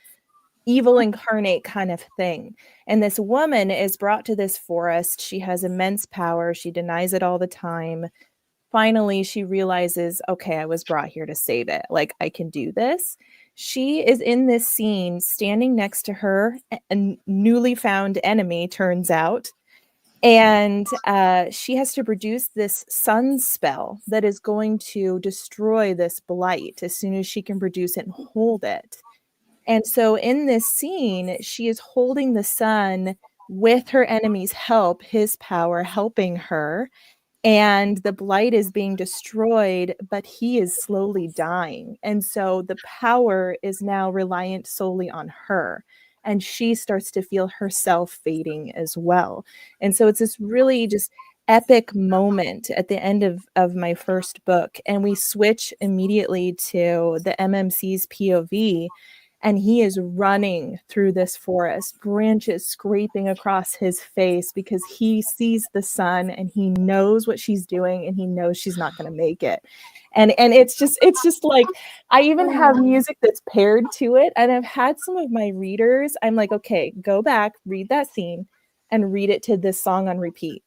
Speaker 4: evil incarnate kind of thing. And this woman is brought to this forest. She has immense power. She denies it all the time. Finally, she realizes, okay, I was brought here to save it. Like, I can do this. She is in this scene standing next to her, a newly found enemy, turns out. And she has to produce this sun spell that is going to destroy this blight as soon as she can produce it and hold it. And so in this scene, she is holding the sun with her enemy's help, his power helping her. And the blight is being destroyed, but he is slowly dying. And so the power is now reliant solely on her. And she starts to feel herself fading as well. And so it's this really just epic moment at the end of my first book. And we switch immediately to the MMC's POV. And he is running through this forest, branches scraping across his face because he sees the sun and he knows what she's doing and he knows she's not going to make it. And it's just like, I even have music that's paired to it. And I've had some of my readers, I'm like, okay, go back, read that scene and read it to this song on repeat.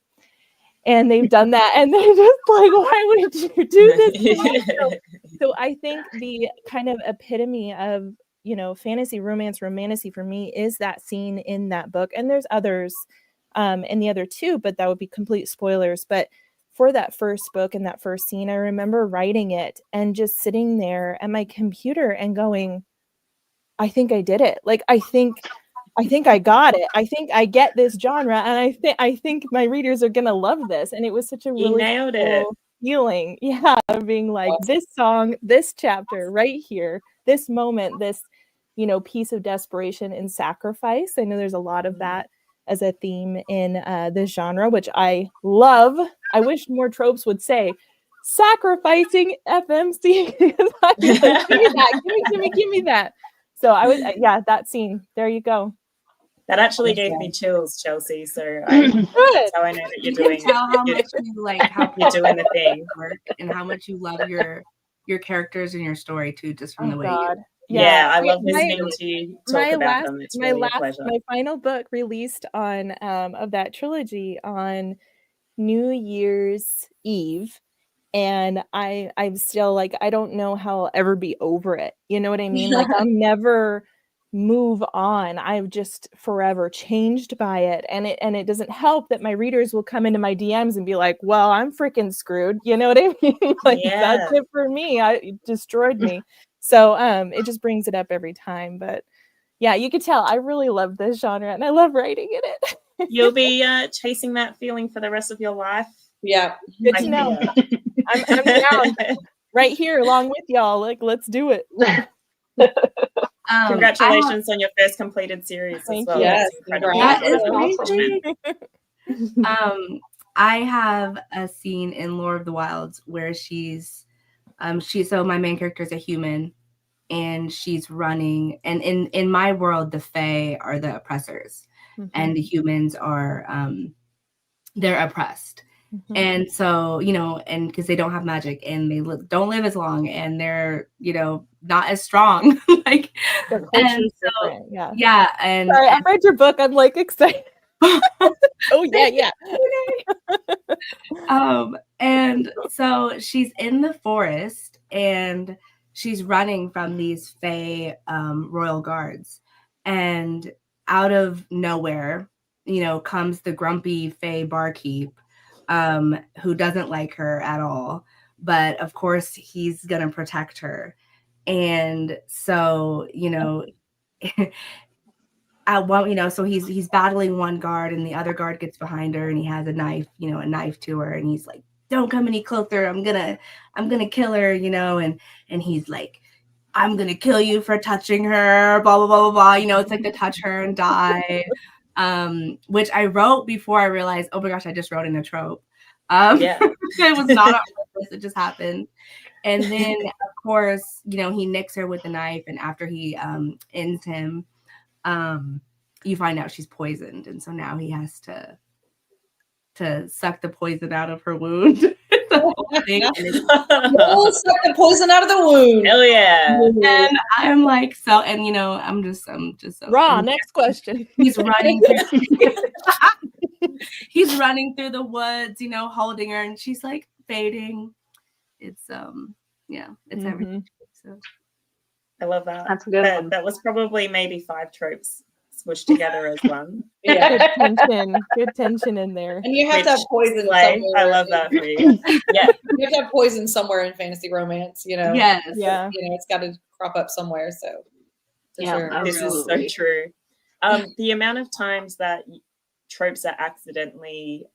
Speaker 4: And they've done that. And they're just like, why would you do this? So I think the kind of epitome of, fantasy, romance, romantasy for me is that scene in that book. And there's others in the other two, but that would be complete spoilers. But for that first book and that first scene, I remember writing it and just sitting there at my computer and going, I think I did it. Like, I think I got it. I think I get this genre. And I think my readers are going to love this. And it was such a really cool feeling. Yeah. Being like, this song, this chapter right here, this moment, this, piece of desperation and sacrifice. I know there's a lot of that as a theme in this genre, which I love. I wish more tropes would say sacrificing FMC. Like, give me that, give me that. So I was, that scene. There you go.
Speaker 1: That actually gave me chills, Chelsey. So that's how I know that you're doing.
Speaker 3: Tell how much you like how
Speaker 1: you're doing the thing,
Speaker 3: and how much you love your characters and your story too, just from the way you.
Speaker 1: Yeah, I love listening to you talk about them. It's really a pleasure.
Speaker 4: My final book released on of that trilogy on New Year's Eve. And I'm still like, I don't know how I'll ever be over it. You know what I mean? Like, I'll never move on. I've just forever changed by it. And it doesn't help that my readers will come into my DMs and be like, well, I'm freaking screwed. You know what I mean? Like, that's it for me. It destroyed me. So it just brings it up every time. But yeah, you could tell I really love this genre and I love writing in it.
Speaker 1: You'll be chasing that feeling for the rest of your life.
Speaker 5: Yeah.
Speaker 4: Good to know. I'm down. right here along with y'all. Like, let's do it.
Speaker 1: Congratulations on your first completed series as well.
Speaker 5: Yes,
Speaker 3: that is amazing. I have a scene in Lore of the Wilds where she's so my main character is a human, and she's running, and in my world the Fae are the oppressors, and the humans are they're oppressed. And so, you know, and because they don't have magic and they don't live as long and they're, you know, not as strong. Like, and so, yeah. And
Speaker 4: sorry, I read your book. I'm like excited. Oh yeah.
Speaker 3: And so she's in the forest and she's running from these Fae royal guards, and out of nowhere, you know, comes the grumpy Fae barkeep, who doesn't like her at all, but of course he's gonna protect her. And so, you know, at one, you know, so he's battling one guard, and the other guard gets behind her, and he has a knife, you know, a knife to her, and he's like, "Don't come any closer. I'm gonna kill her," you know, and he's like, "I'm gonna kill you for touching her," blah blah blah blah blah. You know, it's like to touch her and die. Which I wrote before I realized, oh my gosh, I just wrote in a trope. It was not on purpose, it just happened. And then of course, you know, he nicks her with the knife, and after he ends him, you find out she's poisoned, and so now he has to suck the poison out of her wound. The whole thing.
Speaker 5: We'll suck the poison out of the wound.
Speaker 1: Hell yeah.
Speaker 3: And I'm like, so, and you know, I'm just so
Speaker 4: Raw, next question.
Speaker 3: He's running through he's running through the woods, you know, holding her, and she's like fading. It's it's everything. So
Speaker 1: I love that.
Speaker 2: That's a good one.
Speaker 1: That was probably maybe 5 tropes smushed together as one.
Speaker 5: Yeah.
Speaker 4: Good tension in there.
Speaker 5: And you have to have poison somewhere.
Speaker 1: I love that for you. Yeah.
Speaker 5: You have to have poison somewhere in fantasy romance, you know.
Speaker 3: Yes.
Speaker 4: Yeah.
Speaker 5: You know, it's got to crop up somewhere. So
Speaker 2: Yeah,
Speaker 1: this is so true. The amount of times that tropes are accidentally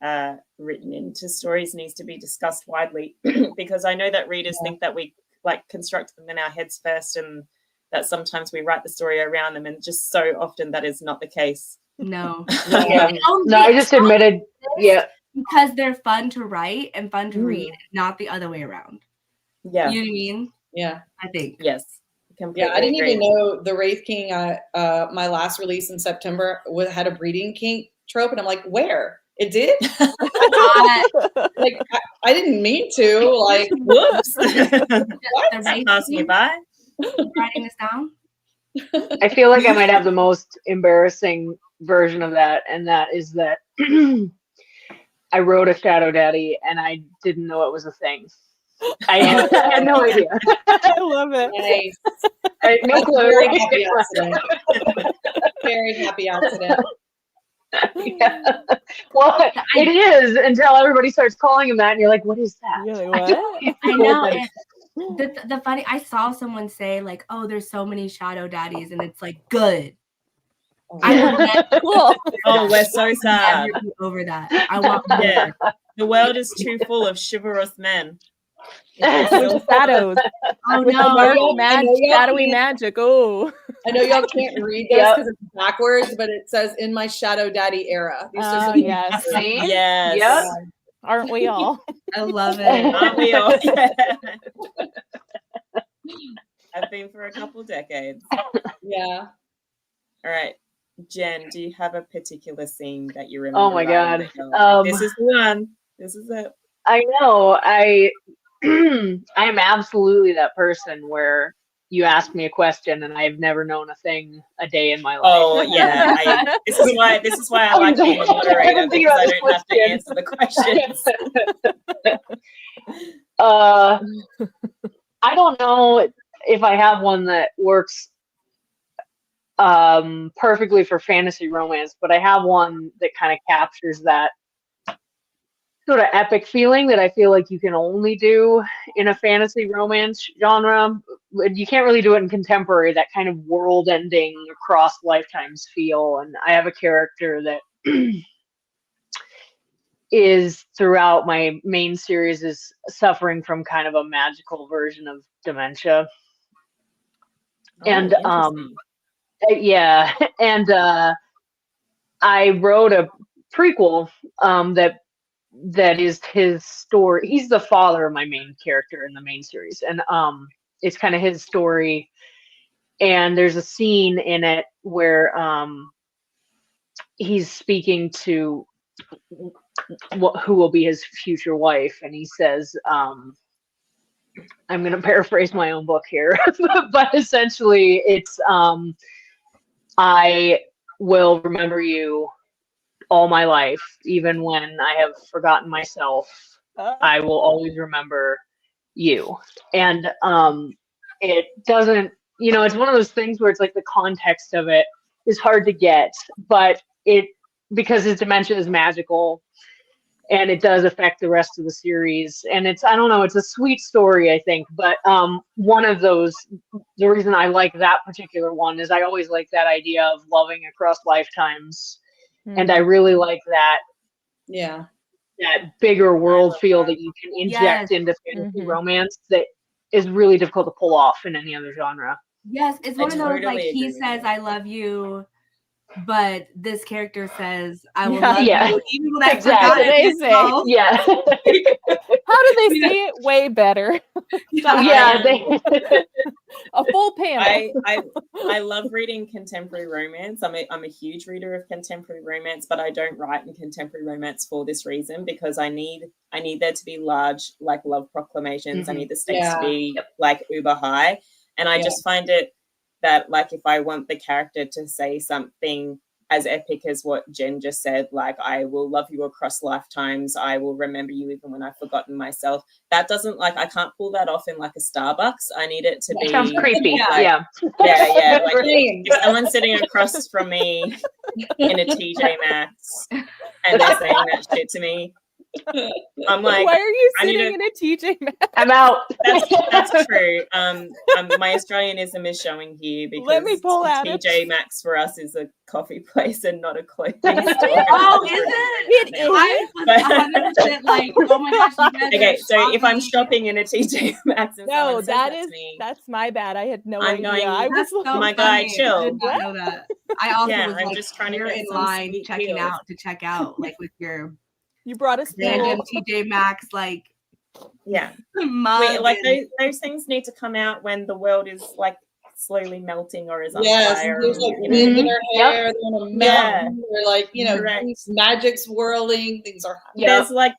Speaker 1: written into stories needs to be discussed widely, because I know that readers think that we like construct them in our heads first, and that sometimes we write the story around them, and just so often that is not the case.
Speaker 3: No.
Speaker 2: No, I just admitted,
Speaker 3: because they're fun to write and fun to read, not the other way around.
Speaker 1: Yeah.
Speaker 3: You know what I mean?
Speaker 5: Yeah.
Speaker 3: I think.
Speaker 1: Yes.
Speaker 5: Yeah, I didn't even know the Wraith King. My last release in September had a breeding king trope, and I'm like, where? It did? Like, I didn't mean to. Like, whoops.
Speaker 3: What?
Speaker 1: Pass me by.
Speaker 3: Writing this down.
Speaker 2: I feel like I might have the most embarrassing version of that, and that is that I wrote a Shadow Daddy and I didn't know it was a thing. I had no idea.
Speaker 4: I love it.
Speaker 5: Nice.
Speaker 2: I had no clue.
Speaker 5: Very happy accident. Very happy accident.
Speaker 2: Yeah. Well, it is until everybody starts calling him that, and you're like, "What is that?"
Speaker 4: You're like, what?
Speaker 3: I know. The funny, I saw someone say like, "Oh, there's so many shadow daddies," and it's like, good. I would never,
Speaker 4: Cool.
Speaker 1: Oh, we're so sad.
Speaker 3: never be over that. I want more.
Speaker 1: Yeah. The world is too full of chivalrous men.
Speaker 4: With shadows.
Speaker 3: Oh
Speaker 4: With
Speaker 3: no.
Speaker 4: shadowy magic. Oh.
Speaker 5: I know y'all can't read this because it's backwards, but it says "in my Shadow Daddy era." These are some
Speaker 4: Yes.
Speaker 1: Yes.
Speaker 2: Yep.
Speaker 4: Aren't we all?
Speaker 3: I love it.
Speaker 1: Aren't we all? Yeah. I've been for a couple decades.
Speaker 5: Yeah.
Speaker 1: All right. Jen, do you have a particular scene that you remember?
Speaker 2: Oh my God.
Speaker 1: This is the one. This is it.
Speaker 2: I know. I am absolutely that person where you ask me a question and I've never known a thing a day in my life.
Speaker 1: Oh yeah. This is why I like being a moderator, because I don't have to answer the questions.
Speaker 2: I don't know if I have one that works perfectly for fantasy romance, but I have one that kind of captures that sort of epic feeling that I feel like you can only do in a fantasy romance genre. You can't really do it in contemporary, that kind of world ending across lifetimes feel. And I have a character that is throughout my main series is suffering from kind of a magical version of dementia. And yeah, and I wrote a prequel that is his story. He's the father of my main character in the main series, and it's kind of his story. And there's a scene in it where he's speaking to who will be his future wife, and he says, I'm going to paraphrase my own book here, but essentially it's, I will remember you all my life, even when I have forgotten myself. I will always remember you. And it doesn't, you know, it's one of those things where it's like the context of it is hard to get, but because his dementia is magical, and it does affect the rest of the series. And it's, I don't know, it's a sweet story, I think. But one of those, the reason I like that particular one is I always like that idea of loving across lifetimes. Mm-hmm. And I really like that.
Speaker 5: Yeah.
Speaker 2: That bigger world feel that you can inject into fantasy romance that is really difficult to pull off in any other genre.
Speaker 3: Yes, it's one of those, like, he says, I love you, but this character says, I will love you, even when I forgot it.
Speaker 2: Yeah.
Speaker 4: How do they say it way better? A full panel.
Speaker 1: I love reading contemporary romance. I'm a huge reader of contemporary romance, but I don't write in contemporary romance for this reason, because I need there to be large, like, love proclamations. Mm-hmm. I need the stakes to be like uber high, and I just find it that, like, if I want the character to say something as epic as what Jen just said, like, I will love you across lifetimes, I will remember you even when I've forgotten myself, that doesn't, like, I can't pull that off in, like, a Starbucks. I need it to be...
Speaker 2: Sounds creepy.
Speaker 1: Like, yeah. Like, if someone's sitting across from me in a TJ Maxx and they're saying that shit to me, I'm like,
Speaker 4: why are you sitting in a TJ Maxx?
Speaker 2: I'm out.
Speaker 1: That's true. My Australianism is showing here, because
Speaker 4: let me pull out
Speaker 1: TJ Maxx for us is a coffee place and not a clothing store.
Speaker 3: Oh, is it? I was 100% like, oh my gosh.
Speaker 1: Okay, so if I'm shopping in a TJ Maxx, and
Speaker 4: no, that's my bad. I had no idea. I was
Speaker 1: so my guy, chill.
Speaker 3: I did not know that. I also was
Speaker 1: I'm
Speaker 3: like,
Speaker 1: just trying to
Speaker 3: get in line checking out to check out, like, with your.
Speaker 4: You brought us
Speaker 3: random TJ Maxx, like,
Speaker 1: wait, like those things need to come out when the world is, like, slowly melting or is on fire.
Speaker 5: There's, like, wind in her hair, they're on a mountain, or, like, you know, magic swirling, things are
Speaker 1: there's
Speaker 2: the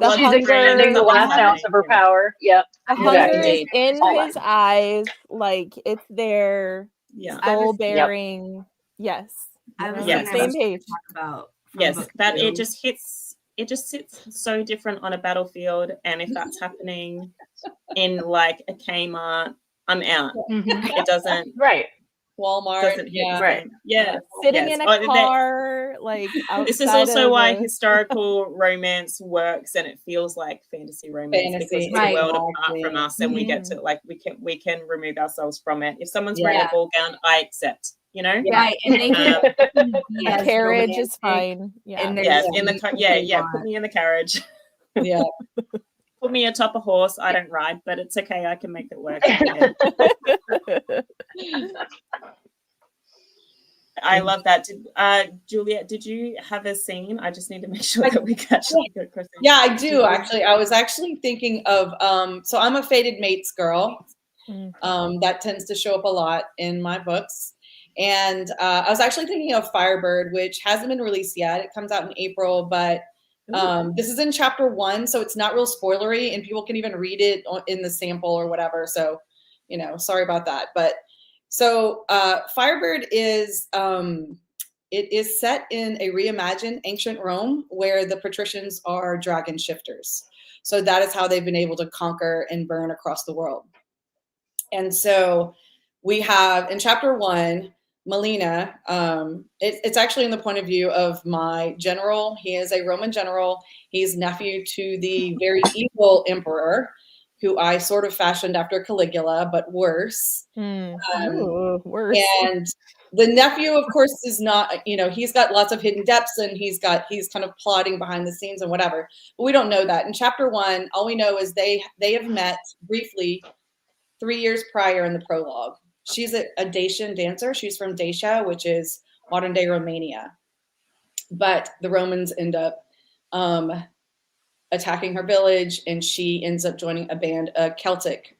Speaker 2: hunger, the last ounce of her power. Yep.
Speaker 4: The hunger is in his eyes, like, it's their soul bearing. Yes.
Speaker 3: I was
Speaker 4: same page.
Speaker 3: About
Speaker 1: that it just sits so different on a battlefield, and if that's happening in, like, a Kmart, I'm out. Mm-hmm. It doesn't
Speaker 5: Walmart,
Speaker 1: doesn't
Speaker 4: sitting in a car, like,
Speaker 1: this is also why historical romance works, and it feels like fantasy romance, because it's a world apart from us, and we get to, like, we can remove ourselves from it. If someone's wearing a ball gown, I accept. You know,
Speaker 3: right? And they
Speaker 4: a carriage is fine.
Speaker 1: In the put me in the carriage.
Speaker 5: Yeah,
Speaker 1: put me atop a horse. I don't ride, but it's okay. I can make it work. I love that. Juliette, did you have a scene? I just need to make sure that we catch it.
Speaker 5: Yeah, I do actually. I was actually thinking of so I'm a fated mates girl. That tends to show up a lot in my books. And I was actually thinking of Firebird, which hasn't been released yet. It comes out in April, but this is in chapter 1, so it's not real spoilery, and people can even read it in the sample or whatever. So, you know, sorry about that. But so Firebird is it is set in a reimagined ancient Rome where the patricians are dragon shifters. So that is how they've been able to conquer and burn across the world. And so we have in chapter 1. Melina, it's actually in the point of view of my general. He is a Roman general. He's nephew to the very evil emperor, who I sort of fashioned after Caligula, but worse.
Speaker 4: Worse.
Speaker 5: And the nephew, of course, is not, he's got lots of hidden depths, and he's kind of plotting behind the scenes and whatever. But we don't know that. In chapter 1, all we know is they have met briefly 3 years prior in the prologue. She's a Dacian dancer. She's from Dacia, which is modern day Romania. But the Romans end up attacking her village, and she ends up joining a band of Celtic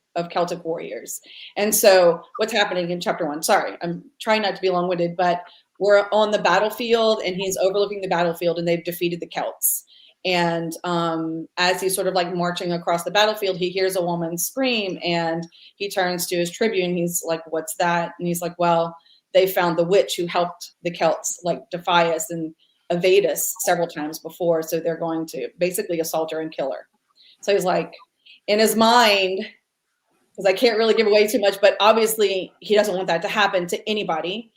Speaker 5: warriors. And so what's happening in chapter 1, sorry, I'm trying not to be long-winded, but we're on the battlefield, and he's overlooking the battlefield, and they've defeated the Celts. And as he's sort of like marching across the battlefield, he hears a woman scream, and he turns to his tribune. He's like, what's that? And he's like, well, they found the witch who helped the Celts like defy us and evade us several times before. So they're going to basically assault her and kill her. So he's like, in his mind, because I can't really give away too much, but obviously he doesn't want that to happen to anybody.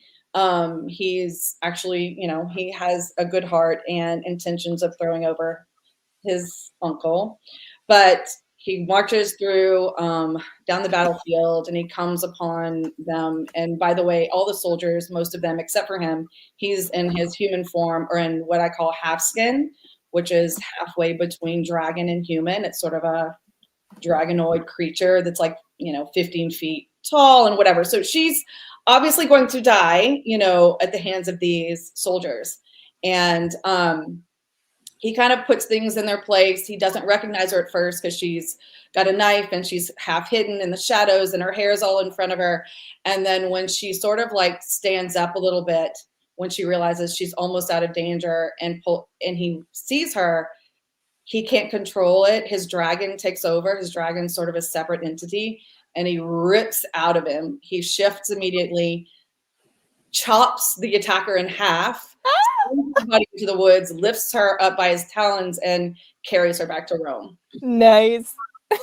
Speaker 5: He's actually, he has a good heart and intentions of throwing over his uncle, but he marches through down the battlefield, and he comes upon them. And by the way, all the soldiers, most of them except for him, he's in his human form, or in what I call half skin, which is halfway between dragon and human. It's sort of a dragonoid creature that's like 15 feet tall and whatever. So she's obviously going to die at the hands of these soldiers. And he kind of puts things in their place. He doesn't recognize her at first because she's got a knife and she's half hidden in the shadows, and her hair is all in front of her. And then when she sort of like stands up a little bit, when she realizes she's almost out of danger, and he sees her, he can't control it. His dragon takes over. His dragon's sort of a separate entity, and he rips out of him. He shifts immediately, chops the attacker in half, into the woods, lifts her up by his talons, and carries her back to Rome.
Speaker 4: Nice.
Speaker 3: I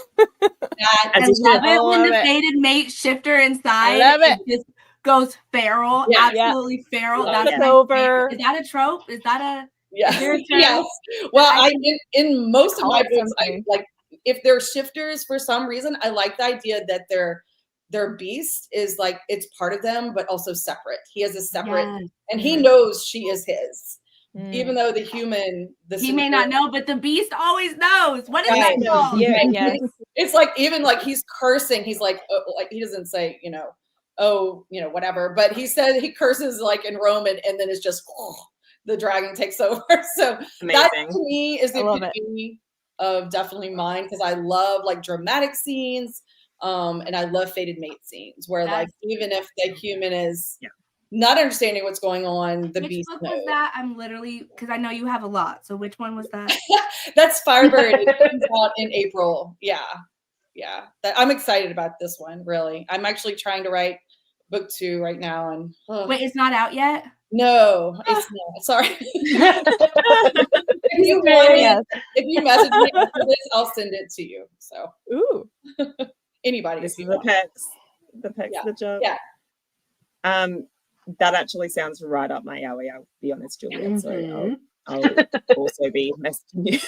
Speaker 3: love it when the fated mate shifter inside.
Speaker 4: I love it.
Speaker 3: Just goes feral, absolutely feral. That's over. Is that a trope? Is that a
Speaker 5: yes? Well, in most of my books, I like if they're shifters for some reason. I like the idea that their beast is like it's part of them, but also separate. He has a separate, and he knows she is his. Even though the human,
Speaker 3: he may not know, but the beast always knows. What is that called?
Speaker 5: Yeah. It's like even like he's cursing. He's like, like he doesn't say, whatever, but he said he curses like in Roman, and then it's just the dragon takes over. So that to me is the epitome of definitely mine, because I love like dramatic scenes, and I love fated mate scenes where like even if the human is not understanding what's going on, the beast knows. Which book was
Speaker 3: that? I'm literally, because I know you have a lot. So which one was that?
Speaker 5: That's Firebird. It comes out in April. Yeah. I'm excited about this one, really. I'm actually trying to write book 2 right now. And
Speaker 3: wait, it's not out yet?
Speaker 5: No, it's not. Sorry. If you message me after this, I'll send it to you. So anybody.
Speaker 1: This is the pecs, the job.
Speaker 5: Yeah.
Speaker 1: That actually sounds right up my alley, I'll be honest, Juliette. So I'll also be messaging you.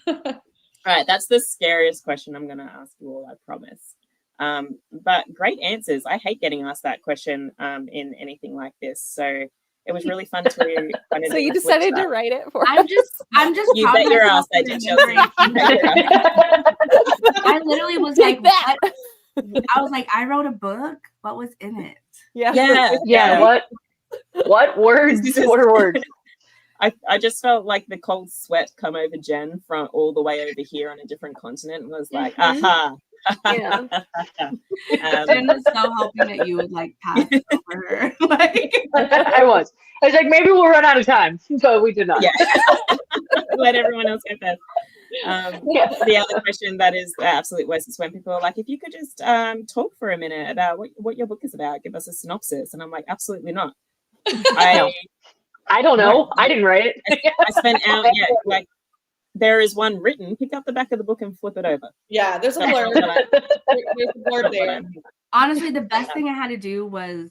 Speaker 1: All right, that's the scariest question I'm going to ask you all, I promise. But great answers. I hate getting asked that question in anything like this. So it was really fun to kind of.
Speaker 4: So you decided to write it for
Speaker 3: I'm just
Speaker 1: you bet your ass I did, Chelsey.
Speaker 3: I literally was like that. I was like, I wrote a book. What was in it?
Speaker 2: Yeah. What words? What are words?
Speaker 1: I just felt like the cold sweat come over Jen from all the way over here on a different continent, and was like, aha.
Speaker 3: Yeah. Jen was so hoping that you would like pass over her.
Speaker 2: I was like, maybe we'll run out of time, but we did not.
Speaker 1: Yeah. Let everyone else get that. The other question that is the absolute worst is when people are like, if you could just talk for a minute about what your book is about, give us a synopsis. And I'm like, absolutely not.
Speaker 2: I don't know. I didn't write it.
Speaker 1: I spent out like there is one written. Pick up the back of the book and flip it over.
Speaker 5: Yeah, there's a blurb. There's a blurb there.
Speaker 3: Honestly, the best thing I had to do was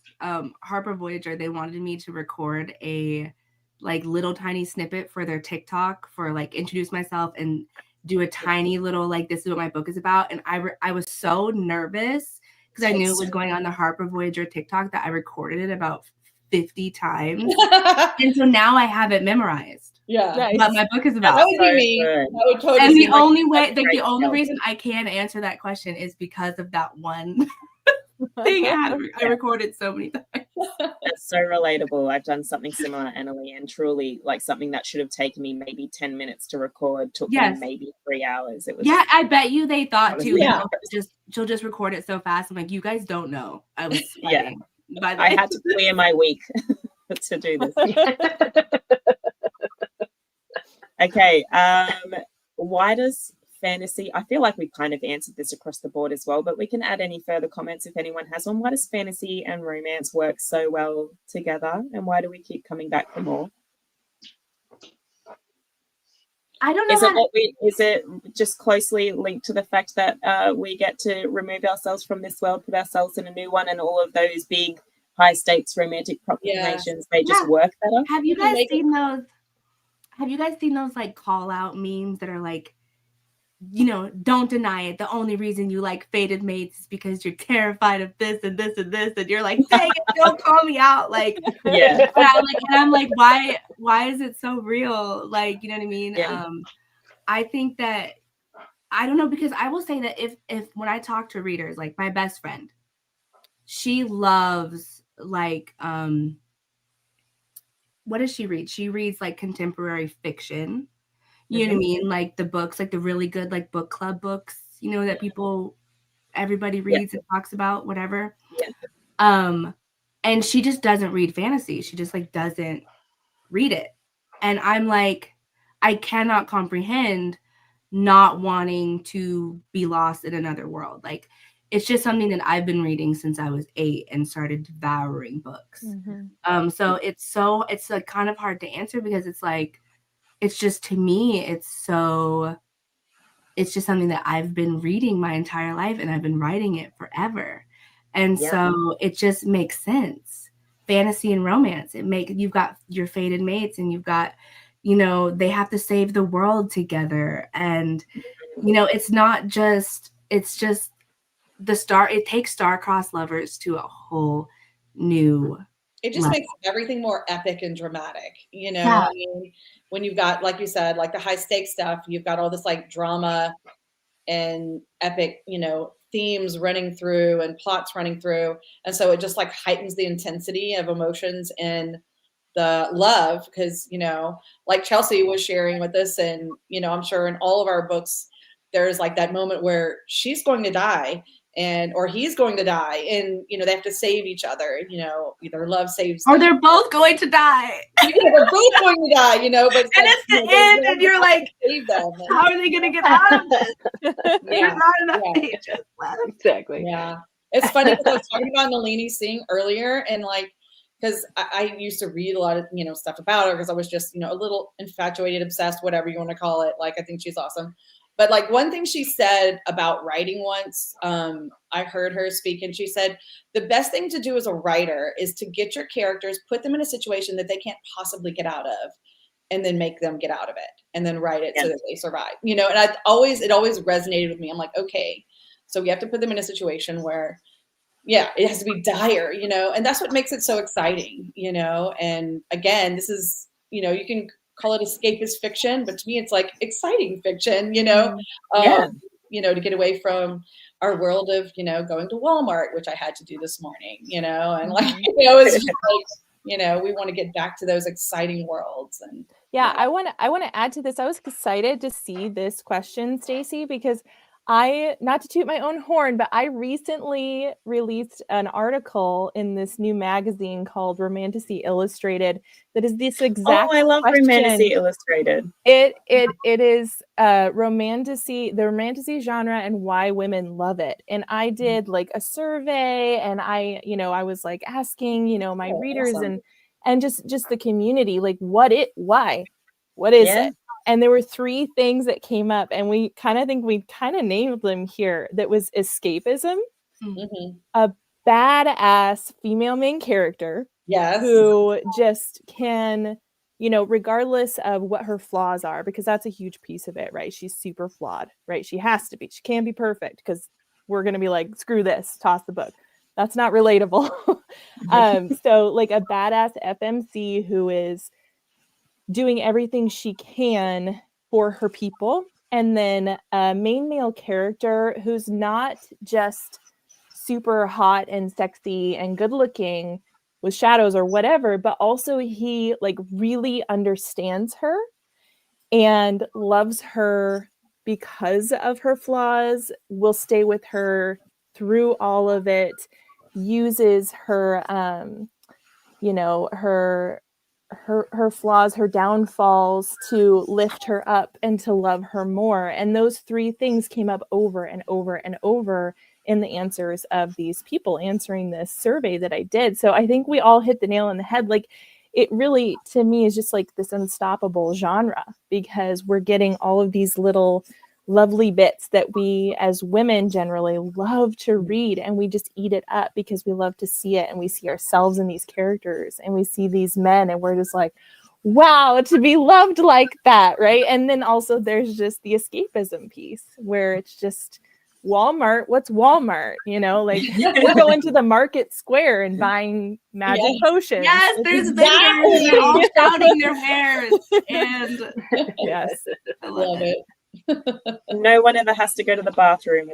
Speaker 3: Harper Voyager. They wanted me to record a like little tiny snippet for their TikTok for like introduce myself and do a tiny little like this is what my book is about. And I was so nervous because I knew it was going on the Harper Voyager TikTok that I recorded it about 50 times. And so now I have it memorized.
Speaker 5: Yeah.
Speaker 3: Nice. What my book is about.
Speaker 5: That would be me. That would totally
Speaker 3: and the only way, like the only reason I can answer that question is because of that one thing I recorded so many times.
Speaker 1: That's so relatable. I've done something similar, Analeigh, and truly, like something that should have taken me maybe 10 minutes to record took me maybe 3 hours. It was
Speaker 3: I bet you they thought too. Yeah. She'll just record it so fast. I'm like, you guys don't know. I was sweating.
Speaker 1: I had to clear my week to do this. Okay. Why does fantasy, I feel like we kind of answered this across the board as well, but we can add any further comments if anyone has one. Why does fantasy and romance work so well together, and why do we keep coming back for more?
Speaker 3: I don't know.
Speaker 1: Is it just closely linked to the fact that we get to remove ourselves from this world, put ourselves in a new one, and all of those big high stakes romantic proclamations, they just work better?
Speaker 3: Have you guys seen those? Have you guys seen those like call out memes that are like, you know, don't deny it. The only reason you like fated mates is because you're terrified of this and this and this, and you're like, dang it, don't call me out. Like, and I'm like, why is it so real? Like, you know what I mean? Yeah. I think that I don't know, because I will say that if when I talk to readers, like my best friend, she loves like what does she read? She reads like contemporary fiction. You know what I mean? Like the books, like the really good, like book club books, you know, that everybody reads and talks about, whatever. Yeah. And she just doesn't read fantasy. She just like doesn't read it. And I'm like, I cannot comprehend not wanting to be lost in another world. Like, it's just something that I've been reading since I was 8 and started devouring books. So it's like kind of hard to answer, because it's like, it's just, to me, it's just something that I've been reading my entire life, and I've been writing it forever. And so it just makes sense. Fantasy and romance, you've got your fated mates, and you've got, you know, they have to save the world together. And, you know, it's just it takes star-crossed lovers to a whole new
Speaker 5: It just makes everything more epic and dramatic, you know? I mean, when you've got, like you said, like the high stakes stuff, you've got all this like drama and epic, you know, themes running through and plots running through. And so it just like heightens the intensity of emotions in the love, because, you know, like Chelsey was sharing with us, and, you know, I'm sure in all of our books, there's like that moment where she's going to die, or he's going to die, and, you know, they have to save each other, you know, either love saves
Speaker 3: or they're both going to die.
Speaker 5: Yeah, they're both going to die, you know, but
Speaker 3: it's the end, and you're like, save them. How are they going to get out of this? There's not enough pages left.
Speaker 2: Exactly.
Speaker 5: Yeah. It's funny, because I was talking about Nalini's thing earlier, and like, because I used to read a lot of, you know, stuff about her, because I was just, you know, a little infatuated, obsessed, whatever you want to call it. Like, I think she's awesome. But like one thing she said about writing once, I heard her speak, and she said, the best thing to do as a writer is to get your characters, put them in a situation that they can't possibly get out of, and then make them get out of it, and then write it so that they survive, you know? And it always resonated with me. I'm like, okay, so we have to put them in a situation where, it has to be dire, you know? And that's what makes it so exciting, you know? And again, this is, you know, you can call it escapist fiction, but to me, it's like exciting fiction, you know, you know, to get away from our world of, you know, going to Walmart, which I had to do this morning, you know, and like, you know, it's just like, you know, we want to get back to those exciting worlds. And
Speaker 4: I want to add to this. I was excited to see this question, Stacey, because not to toot my own horn, but I recently released an article in this new magazine called Romantasy Illustrated that is this exact
Speaker 1: I love
Speaker 4: question.
Speaker 1: Romantasy Illustrated.
Speaker 4: It is the romantasy genre and why women love it. And I did like a survey, and I was like asking, you know, my readers and just the community, like what is it? And there were 3 things that came up, and we kind of named them here. That was escapism, a badass female main character, who just can, you know, regardless of what her flaws are, because that's a huge piece of it, right? She's super flawed, right? She has to be. She can't be perfect, because we're going to be like, screw this, toss the book. That's not relatable. So like a badass FMC who is doing everything she can for her people. And then a main male character who's not just super hot and sexy and good looking with shadows or whatever, but also he like really understands her and loves her because of her flaws, will stay with her through all of it, uses her her flaws, her downfalls to lift her up and to love her more. And those three things came up over and over and over in the answers of these people answering this survey that I did. So I think we all hit the nail on the head. Like, it really, to me, is just like this unstoppable genre, because we're getting all of these little lovely bits that we as women generally love to read, and we just eat it up because we love to see it, and we see ourselves in these characters, and we see these men, and we're just like, wow, to be loved like that, right? And then also there's just the escapism piece where it's just Walmart. What's Walmart? You know, like we're going to the market square and buying magic potions.
Speaker 3: Yes, there's vendors and they're all shouting their wares. And
Speaker 4: yes,
Speaker 5: I love it.
Speaker 1: No one ever has to go to the bathroom.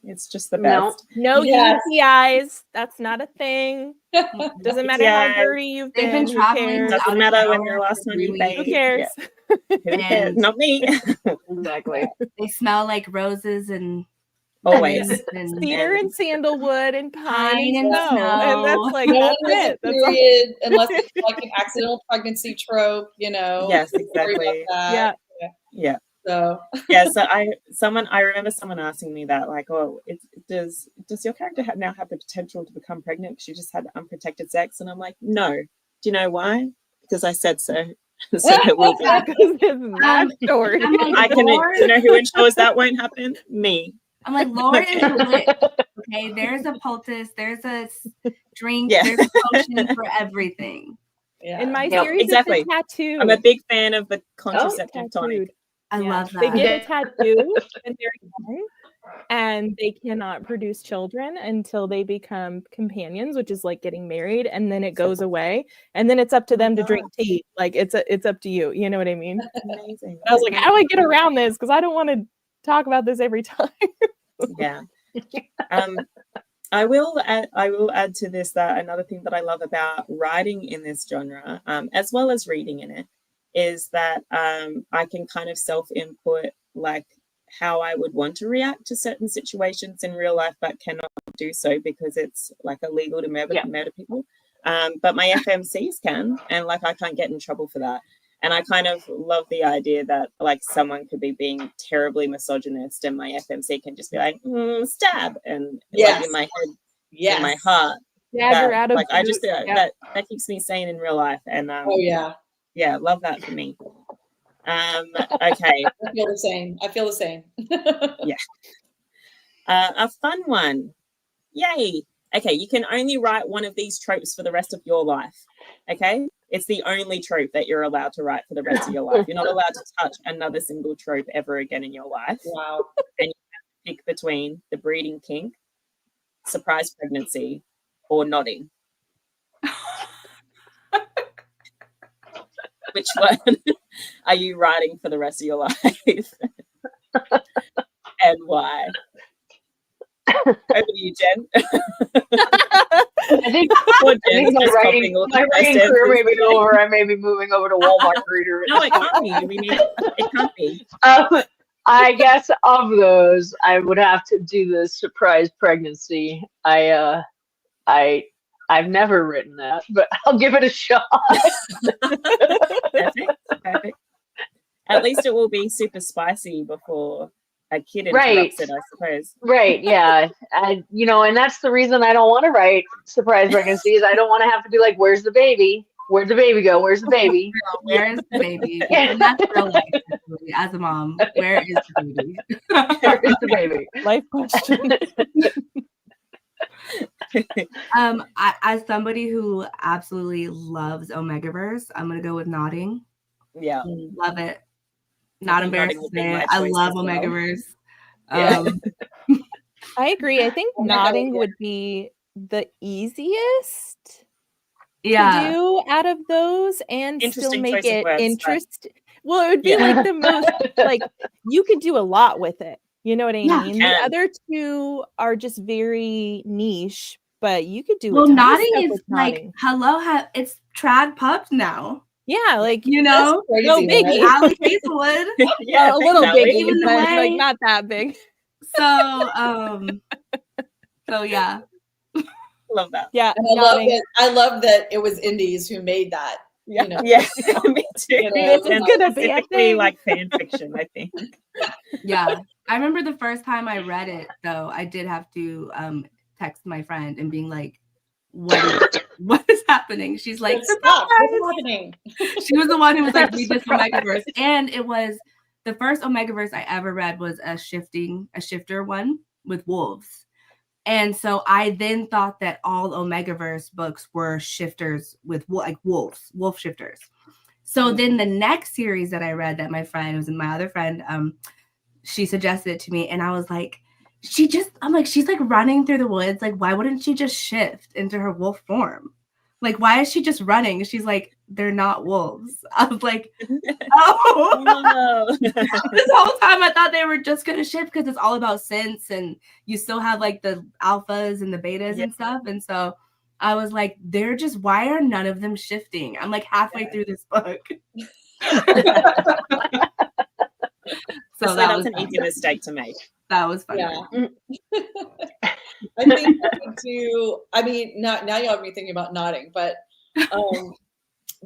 Speaker 1: It's just the best.
Speaker 4: No UTIs. That's not a thing. Doesn't matter how dirty you've been.
Speaker 3: Who cares?
Speaker 1: Doesn't matter when your last time you bathed.
Speaker 4: Who cares?
Speaker 1: Yeah. Who cares? Not me.
Speaker 2: Exactly.
Speaker 3: They smell like roses and
Speaker 1: always
Speaker 4: cedar and sandalwood and pine and snow. And that's like
Speaker 5: no
Speaker 4: that's it. That's
Speaker 5: period, unless it's like an accidental pregnancy trope, you know.
Speaker 1: Yes, exactly. Yeah.
Speaker 5: So
Speaker 1: I remember someone asking me that, like, oh, does your character now have the potential to become pregnant because she just had unprotected sex? And I'm like, no. Do you know why? Because I said so. So it will be.
Speaker 4: That story.
Speaker 3: Like,
Speaker 1: do you know who ensures that won't happen? Me.
Speaker 3: I'm like, Lord is lit. Okay, there's a poultice, there's a drink, there's a potion for everything.
Speaker 4: Yeah. In my series, exactly. It's a tattoo.
Speaker 1: I'm a big fan of the contraceptive tonic.
Speaker 3: I love that.
Speaker 4: They get a tattoo when they're young, and they cannot produce children until they become companions, which is like getting married, and then it goes away, and then it's up to them to drink tea. Like it's up to you. You know what I mean?
Speaker 1: Amazing.
Speaker 4: I was like, how do I get around this? Because I don't want to talk about this every time.
Speaker 1: Yeah. I will add to this that another thing that I love about writing in this genre, as well as reading in it, is that I can kind of self-input like how I would want to react to certain situations in real life, but cannot do so because it's like illegal to murder people. But my FMCs can, and like I can't get in trouble for that. And I kind of love the idea that like someone could be being terribly misogynist and my FMC can just be like, stab. And like in my head, in my heart, that, I just that keeps me sane in real life. And yeah, love that for me. Okay.
Speaker 5: I feel the same.
Speaker 1: Yeah. A fun one. Yay. Okay, you can only write one of these tropes for the rest of your life. Okay? It's the only trope that you're allowed to write for the rest of your life. You're not allowed to touch another single trope ever again in your life.
Speaker 5: Wow.
Speaker 1: And you have to pick between the breeding kink, surprise pregnancy, or nodding. Which one are you writing for the rest of your life? And why? Over to you, Jen.
Speaker 2: I think my writing career may be over. I may be moving over to Walmart reader.
Speaker 1: No, it can't be. It can't be.
Speaker 2: I guess of those, I would have to do the surprise pregnancy. I've never written that, but I'll give it a shot.
Speaker 1: Perfect. At least it will be super spicy before a kid interrupts it, I suppose.
Speaker 2: Right, yeah. And that's the reason I don't want to write surprise pregnancies. I don't want to have to be like, where's the baby? Where'd the baby go? Where's the baby?
Speaker 3: Where is the baby? And that's real life, actually, as a mom. Where is the baby?
Speaker 2: Where is the baby?
Speaker 4: Life question.
Speaker 3: As somebody who absolutely loves Omegaverse, I'm gonna go with nodding.
Speaker 1: Yeah,
Speaker 3: love it. Not embarrassed to say it. I love Omegaverse.
Speaker 4: I agree. I think nodding would be the easiest to do out of those and still make it interesting. Well, it would be like the most, like, you could do a lot with it. You know what I mean? The other two are just very niche, but you could do
Speaker 3: nodding is like, hello, it's trad pub now.
Speaker 4: Yeah, like,
Speaker 3: you know,
Speaker 4: no biggie.
Speaker 3: Allie Hazelwood.
Speaker 4: A little biggie, but like not that big.
Speaker 3: So yeah.
Speaker 1: Love that.
Speaker 4: Yeah.
Speaker 5: And I love that it was indies who made that.
Speaker 1: Yeah.
Speaker 5: You know?
Speaker 1: Yeah. Me too.
Speaker 5: You know,
Speaker 4: this is gonna be a thing.
Speaker 1: Like fan fiction, I think.
Speaker 3: Yeah. I remember the first time I read it though, I did have to text my friend and being like, what is happening? She's like,
Speaker 5: what's happening?
Speaker 3: She was the one who was like, read this Omegaverse. And it was the first Omegaverse I ever read was a shifter one with wolves. And so I then thought that all Omegaverse books were shifters with like wolf shifters. So then the next series that I read that my friend, was my other friend, she suggested it to me, and I was like, she's like running through the woods. Like, why wouldn't she just shift into her wolf form? Like, why is she just running? She's like, they're not wolves. I was like, oh.
Speaker 1: No.
Speaker 3: This whole time I thought they were just going to shift because it's all about sense and you still have like the alphas and the betas and stuff. And so I was like, why are none of them shifting? I'm like halfway through this book.
Speaker 1: So that's an easy mistake to make.
Speaker 3: That was fun.
Speaker 5: Yeah. I think I mean, now y'all have me thinking about nodding, but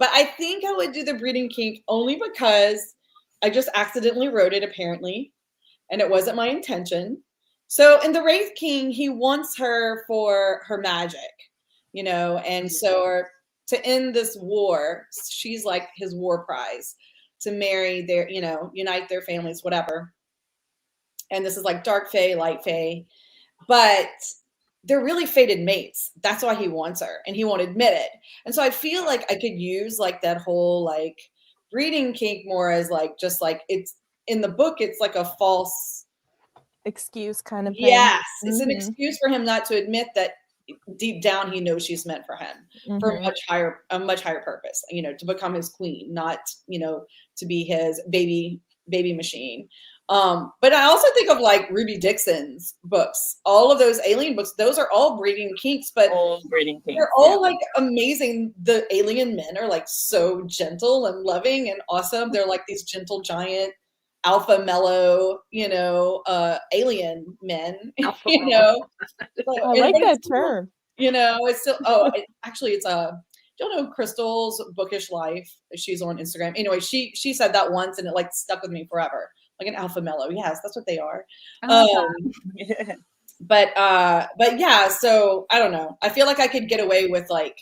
Speaker 5: I think I would do the breeding kink only because I just accidentally wrote it apparently, and it wasn't my intention. So in the Wraith King, he wants her for her magic, you know, and so to end this war, she's like his war prize to marry their, you know, unite their families, whatever. And this is like dark fae, light fae, but they're really fated mates. That's why he wants her, and he won't admit it. And so I feel like I could use like that whole like breeding kink more as like just like it's in the book. It's like a false
Speaker 4: excuse kind of thing.
Speaker 5: Yes, it's an excuse for him not to admit that deep down he knows she's meant for him for a much higher purpose. You know, to become his queen, not, you know, to be his baby machine. But I also think of like Ruby Dixon's books, all of those alien books, those are all breeding kinks, but they're all like amazing. The alien men are like so gentle and loving and awesome. They're like these gentle giant alpha mellow, you know, alien men, you know.
Speaker 4: I like that term.
Speaker 5: You know, it's still, actually it's don't know Crystal's Bookish Life. She's on Instagram. Anyway, she said that once and it like stuck with me forever. Like an alpha mellow. Yes, that's what they are. But yeah, so I don't know. I feel like I could get away with like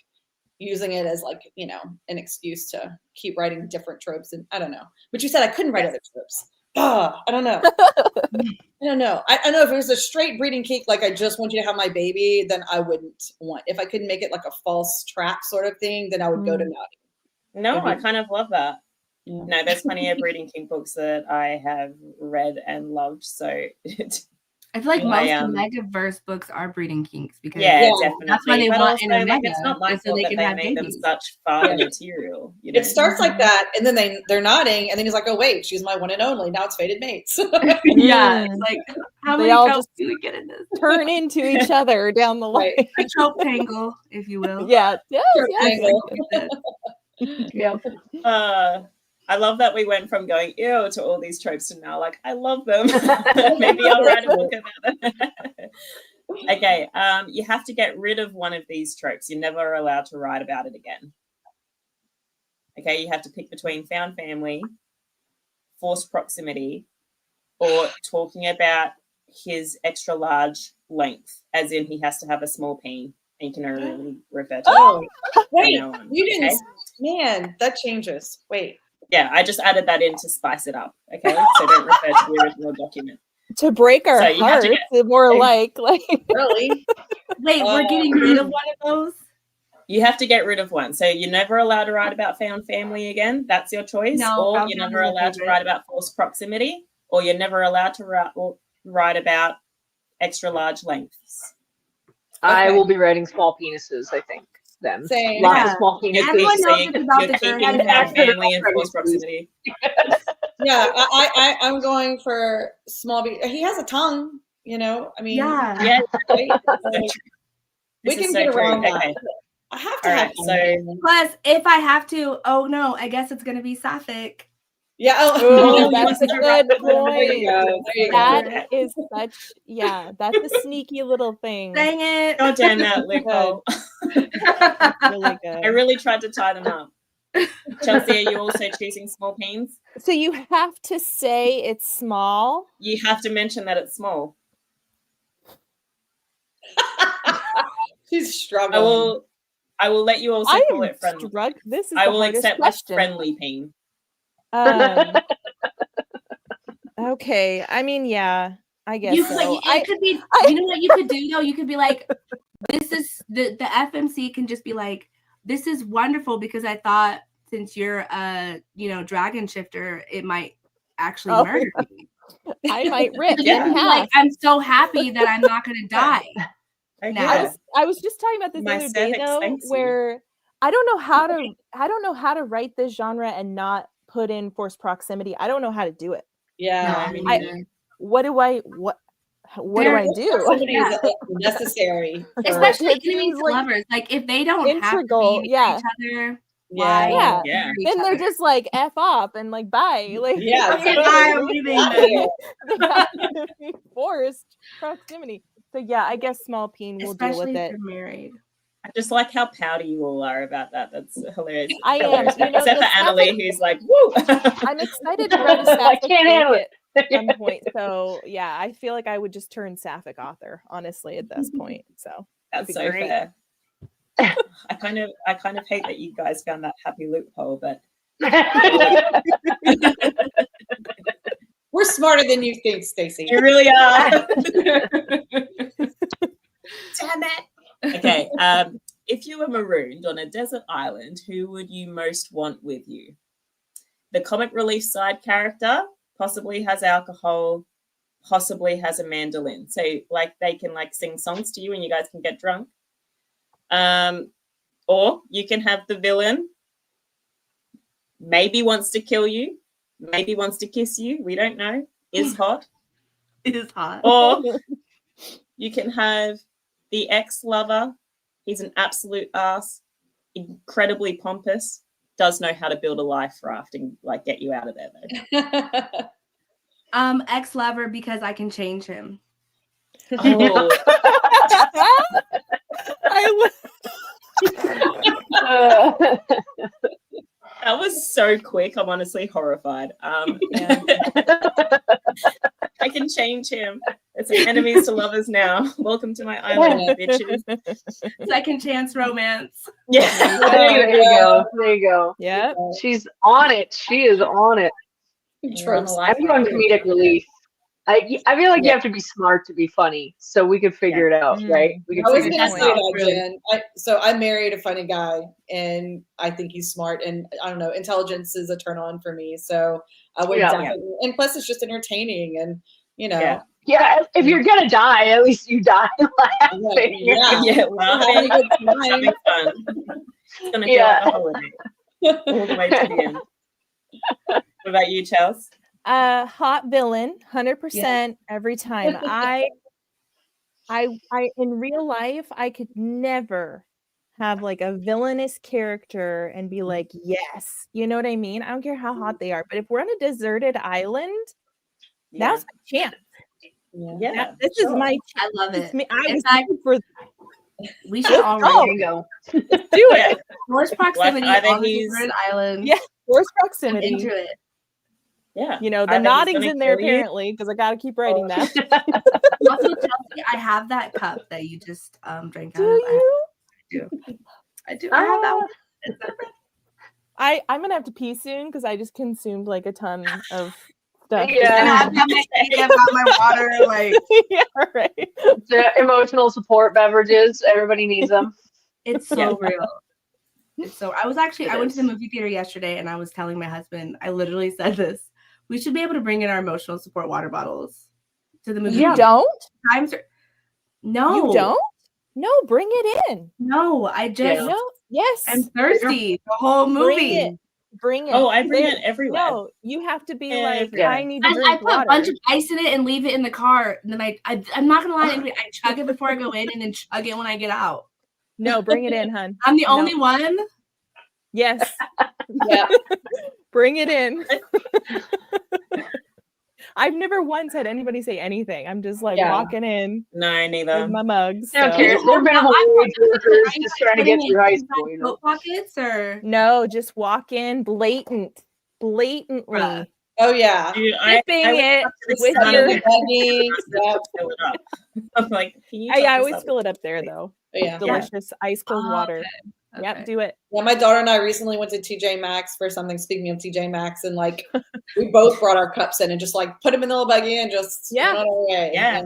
Speaker 5: using it as like, you know, an excuse to keep writing different tropes. And I don't know. But you said I couldn't write other tropes. I don't know. I don't know. I know if it was a straight breeding kink, like I just want you to have my baby, then I wouldn't want. If I could make it like a false trap sort of thing, then I would go to nodding.
Speaker 1: No, I kind of love that. Yeah. No, there's plenty of breeding kink books that I have read and loved. So
Speaker 3: I feel like most Omegaverse books are breeding kinks because
Speaker 1: definitely.
Speaker 3: That's why they want in Omega.
Speaker 1: It's not my fault that they make them such fun material. You
Speaker 5: know? It starts like that, and then they're nodding, and then he's like, "Oh wait, she's my one and only. Now it's fated mates."
Speaker 3: Yeah, it's like how many tropes do we get in this?
Speaker 4: Turn into each other down the line.
Speaker 3: Right. A trope tangle, if you will.
Speaker 4: Yeah.
Speaker 1: Yep. I love that we went from going ew to all these tropes to now like I love them. Maybe I'll write a book about them. Okay, you have to get rid of one of these tropes. You're never allowed to write about it again. Okay, you have to pick between found family, forced proximity, or talking about his extra large length, as in he has to have a small peen and you can only refer to
Speaker 5: wait, you didn't. Okay? Man, that changes. Wait.
Speaker 1: Yeah, I just added that in to spice it up. Okay, so don't refer to the original document.
Speaker 4: To break our hearts, more like.
Speaker 5: Really?
Speaker 3: Wait, we're getting rid of one of those?
Speaker 1: You have to get rid of one. So you're never allowed to write about found family again. That's your choice.
Speaker 3: No,
Speaker 1: or you're never allowed to write about forced proximity, or you're never allowed to write about extra large lengths.
Speaker 2: I will be writing small penises, I think. Then
Speaker 5: Same.
Speaker 2: lots of small penises.
Speaker 3: Everyone knows
Speaker 1: So
Speaker 3: it's about
Speaker 1: you're
Speaker 3: the
Speaker 1: keeping
Speaker 3: dirty
Speaker 1: our
Speaker 3: bag.
Speaker 1: family in close proximity.
Speaker 5: Yeah, I'm going for small. He has a tongue, you know. I mean,
Speaker 1: Yeah.
Speaker 5: right? We
Speaker 1: This
Speaker 5: can
Speaker 1: is
Speaker 5: get
Speaker 1: so
Speaker 5: around
Speaker 1: true.
Speaker 5: that.
Speaker 1: Okay.
Speaker 5: I have to
Speaker 1: All
Speaker 5: have
Speaker 1: right,
Speaker 5: fun.
Speaker 1: so
Speaker 3: Plus, if I have to, oh no, I guess it's gonna be sapphic.
Speaker 5: Yeah.
Speaker 4: Oh,
Speaker 1: you
Speaker 4: that's a
Speaker 1: want
Speaker 4: good
Speaker 1: to wrap
Speaker 5: There you
Speaker 4: point.
Speaker 5: go. There you go.
Speaker 4: That is such, yeah, that's a sneaky little thing.
Speaker 3: Dang it.
Speaker 1: God damn that loophole.
Speaker 4: That's really good.
Speaker 1: I really tried to tie them up. Chelsey, are you also choosing small peens?
Speaker 4: So you have to say it's small.
Speaker 1: You have to mention that it's small.
Speaker 5: She's struggling.
Speaker 1: I will let you also
Speaker 4: I
Speaker 1: call
Speaker 4: am
Speaker 1: it friendly.
Speaker 4: This is
Speaker 1: I
Speaker 4: the
Speaker 1: will
Speaker 4: hardest
Speaker 1: accept
Speaker 4: question.
Speaker 1: less friendly peen.
Speaker 4: Okay. I mean, yeah, I guess
Speaker 3: You
Speaker 4: so.
Speaker 3: could, it could be, you know what you could do though? You could be like, this is the FMC can just be like, this is wonderful because I thought since you're a, you know, dragon shifter, it might actually murder me.
Speaker 4: I might rip in
Speaker 1: Yeah.
Speaker 4: half.
Speaker 3: Like, I'm so happy that I'm not gonna die.
Speaker 1: Yeah.
Speaker 4: I was just talking about this the
Speaker 1: My
Speaker 4: other day
Speaker 1: cervix
Speaker 4: though,
Speaker 1: thanks you.
Speaker 4: where I don't know how to write this genre and not put in forced proximity. I don't know how to do it.
Speaker 5: Yeah.
Speaker 4: What do I do?
Speaker 5: Somebody is necessary.
Speaker 3: Especially
Speaker 4: It
Speaker 3: enemies
Speaker 4: seems
Speaker 3: to
Speaker 4: like
Speaker 3: lovers. Like if they don't
Speaker 4: integral,
Speaker 3: have to be
Speaker 4: yeah.
Speaker 3: each other,
Speaker 5: Yeah.
Speaker 3: why
Speaker 4: Yeah.
Speaker 3: marry each
Speaker 4: Then they're
Speaker 3: other?
Speaker 4: just like F off and like bye. Like
Speaker 5: Yeah.
Speaker 3: Okay, bye, I'm leaving then.
Speaker 4: they have to be forced proximity. So yeah, I guess small peen will deal
Speaker 3: Especially
Speaker 4: with
Speaker 3: if
Speaker 4: it.
Speaker 3: you're married.
Speaker 1: I just like how pouty you all are about that. That's hilarious.
Speaker 4: I am,
Speaker 1: Hilarious.
Speaker 4: you know,
Speaker 1: Except
Speaker 4: the
Speaker 1: for Analeigh, who's like, woo!
Speaker 4: I'm excited to write a
Speaker 2: I
Speaker 4: sapphic
Speaker 2: can't handle
Speaker 4: book
Speaker 2: it.
Speaker 4: at some point. So yeah, I feel like I would just turn sapphic author, honestly, at this point. So
Speaker 1: That's
Speaker 4: be
Speaker 1: so
Speaker 4: great.
Speaker 1: fair. I kind of hate that you guys found that happy loophole, but
Speaker 5: We're smarter than you think, Stacey.
Speaker 1: you really are. Damn it. Okay. If you were marooned on a desert island, who would you most want with you? The comic relief side character possibly has alcohol, possibly has a mandolin. So like they can like sing songs to you and you guys can get drunk. Or you can have the villain, maybe wants to kill you, maybe wants to kiss you, we don't know, is hot.
Speaker 3: It is hot.
Speaker 1: Or you can have the ex-lover, he's an absolute ass, incredibly pompous, does know how to build a life raft and like get you out of there though.
Speaker 3: Ex-lover because I can change him.
Speaker 1: Oh. That was so quick. I'm honestly horrified. Yeah. I can change him. It's an enemies to lovers now. Welcome to my island, bitches.
Speaker 3: Second chance romance.
Speaker 1: Yeah.
Speaker 2: There you go. There you go.
Speaker 4: Yeah.
Speaker 2: She's on it. She is on it.
Speaker 5: Tropes.
Speaker 2: I'm going comedic relief. I feel like you have to be smart to be funny, so we could figure it out, right? We could
Speaker 5: I was
Speaker 2: figure
Speaker 5: going to
Speaker 2: it
Speaker 5: say
Speaker 2: out.
Speaker 5: that, Jen. So I married a funny guy, and I think he's smart. And I don't know, intelligence is a turn on for me. So I would definitely. And plus, it's just entertaining, and you know.
Speaker 2: Yeah, if you're gonna die, at least you die laughing.
Speaker 1: Yeah, laughing, having fun. It's gonna feel like a holiday all the way to the end. What about you, Chelsey?
Speaker 4: Hot villain, 100% every time. I in real life, I could never have like a villainous character and be like, yes, you know what I mean? I don't care how hot they are, but if we're on a deserted island, that's my chance.
Speaker 1: Yeah,
Speaker 4: this is my.
Speaker 3: I love it.
Speaker 4: I was for.
Speaker 3: We should all
Speaker 2: go.
Speaker 4: Let's do it.
Speaker 3: Forced proximity
Speaker 1: Like
Speaker 3: on the deserted island.
Speaker 4: Yeah, forced proximity.
Speaker 3: I'm into it.
Speaker 1: Yeah,
Speaker 4: you know the nodding's in there apparently because I got to keep writing that.
Speaker 3: Also, Chelsey, I have that cup that you just drank out of. I do. I have that one.
Speaker 4: I'm gonna have to pee soon because I just consumed like a ton of stuff.
Speaker 3: Yeah, and I've got my water. Like,
Speaker 4: yeah, right.
Speaker 2: The emotional support beverages. Everybody needs them.
Speaker 3: It's so real. It's so. I went to the movie theater yesterday, and I was telling my husband. I literally said this. We should be able to bring in our emotional support water bottles. to the movie.
Speaker 4: You don't?
Speaker 3: No.
Speaker 4: You don't? No, bring it in.
Speaker 3: No, I just
Speaker 4: no. Yes.
Speaker 3: I'm thirsty. The whole movie.
Speaker 4: Bring it.
Speaker 1: Oh, I bring it everywhere.
Speaker 4: No, you have to be like, I need to
Speaker 3: and
Speaker 4: drink
Speaker 3: I put
Speaker 4: water.
Speaker 3: a bunch of ice in it and leave it in the car. And then I'm not gonna lie, I chug it before I go in and then chug it when I get out.
Speaker 4: No, bring it in, hun.
Speaker 3: I'm the only one.
Speaker 4: Yes.
Speaker 5: Yeah.
Speaker 4: Bring it in. I've never once had anybody say anything. I'm just like walking in.
Speaker 1: No, neither.
Speaker 4: With my mugs.
Speaker 2: I don't care. They're minimal wage workers just trying to get through high school. You know?
Speaker 3: Pockets or
Speaker 4: no, just walk in blatantly.
Speaker 5: Oh yeah.
Speaker 1: Dude,
Speaker 4: Sipping it with
Speaker 5: your
Speaker 1: I'm like, can you
Speaker 4: I always fill it up there though.
Speaker 5: Yeah.
Speaker 4: Delicious ice cold water.
Speaker 3: Okay.
Speaker 4: Yep, do it.
Speaker 5: Yeah, my daughter and I recently went to TJ Maxx for something. Speaking of TJ Maxx, and like we both brought our cups in and just like put them in the little buggy and just went on our way.
Speaker 1: Yeah.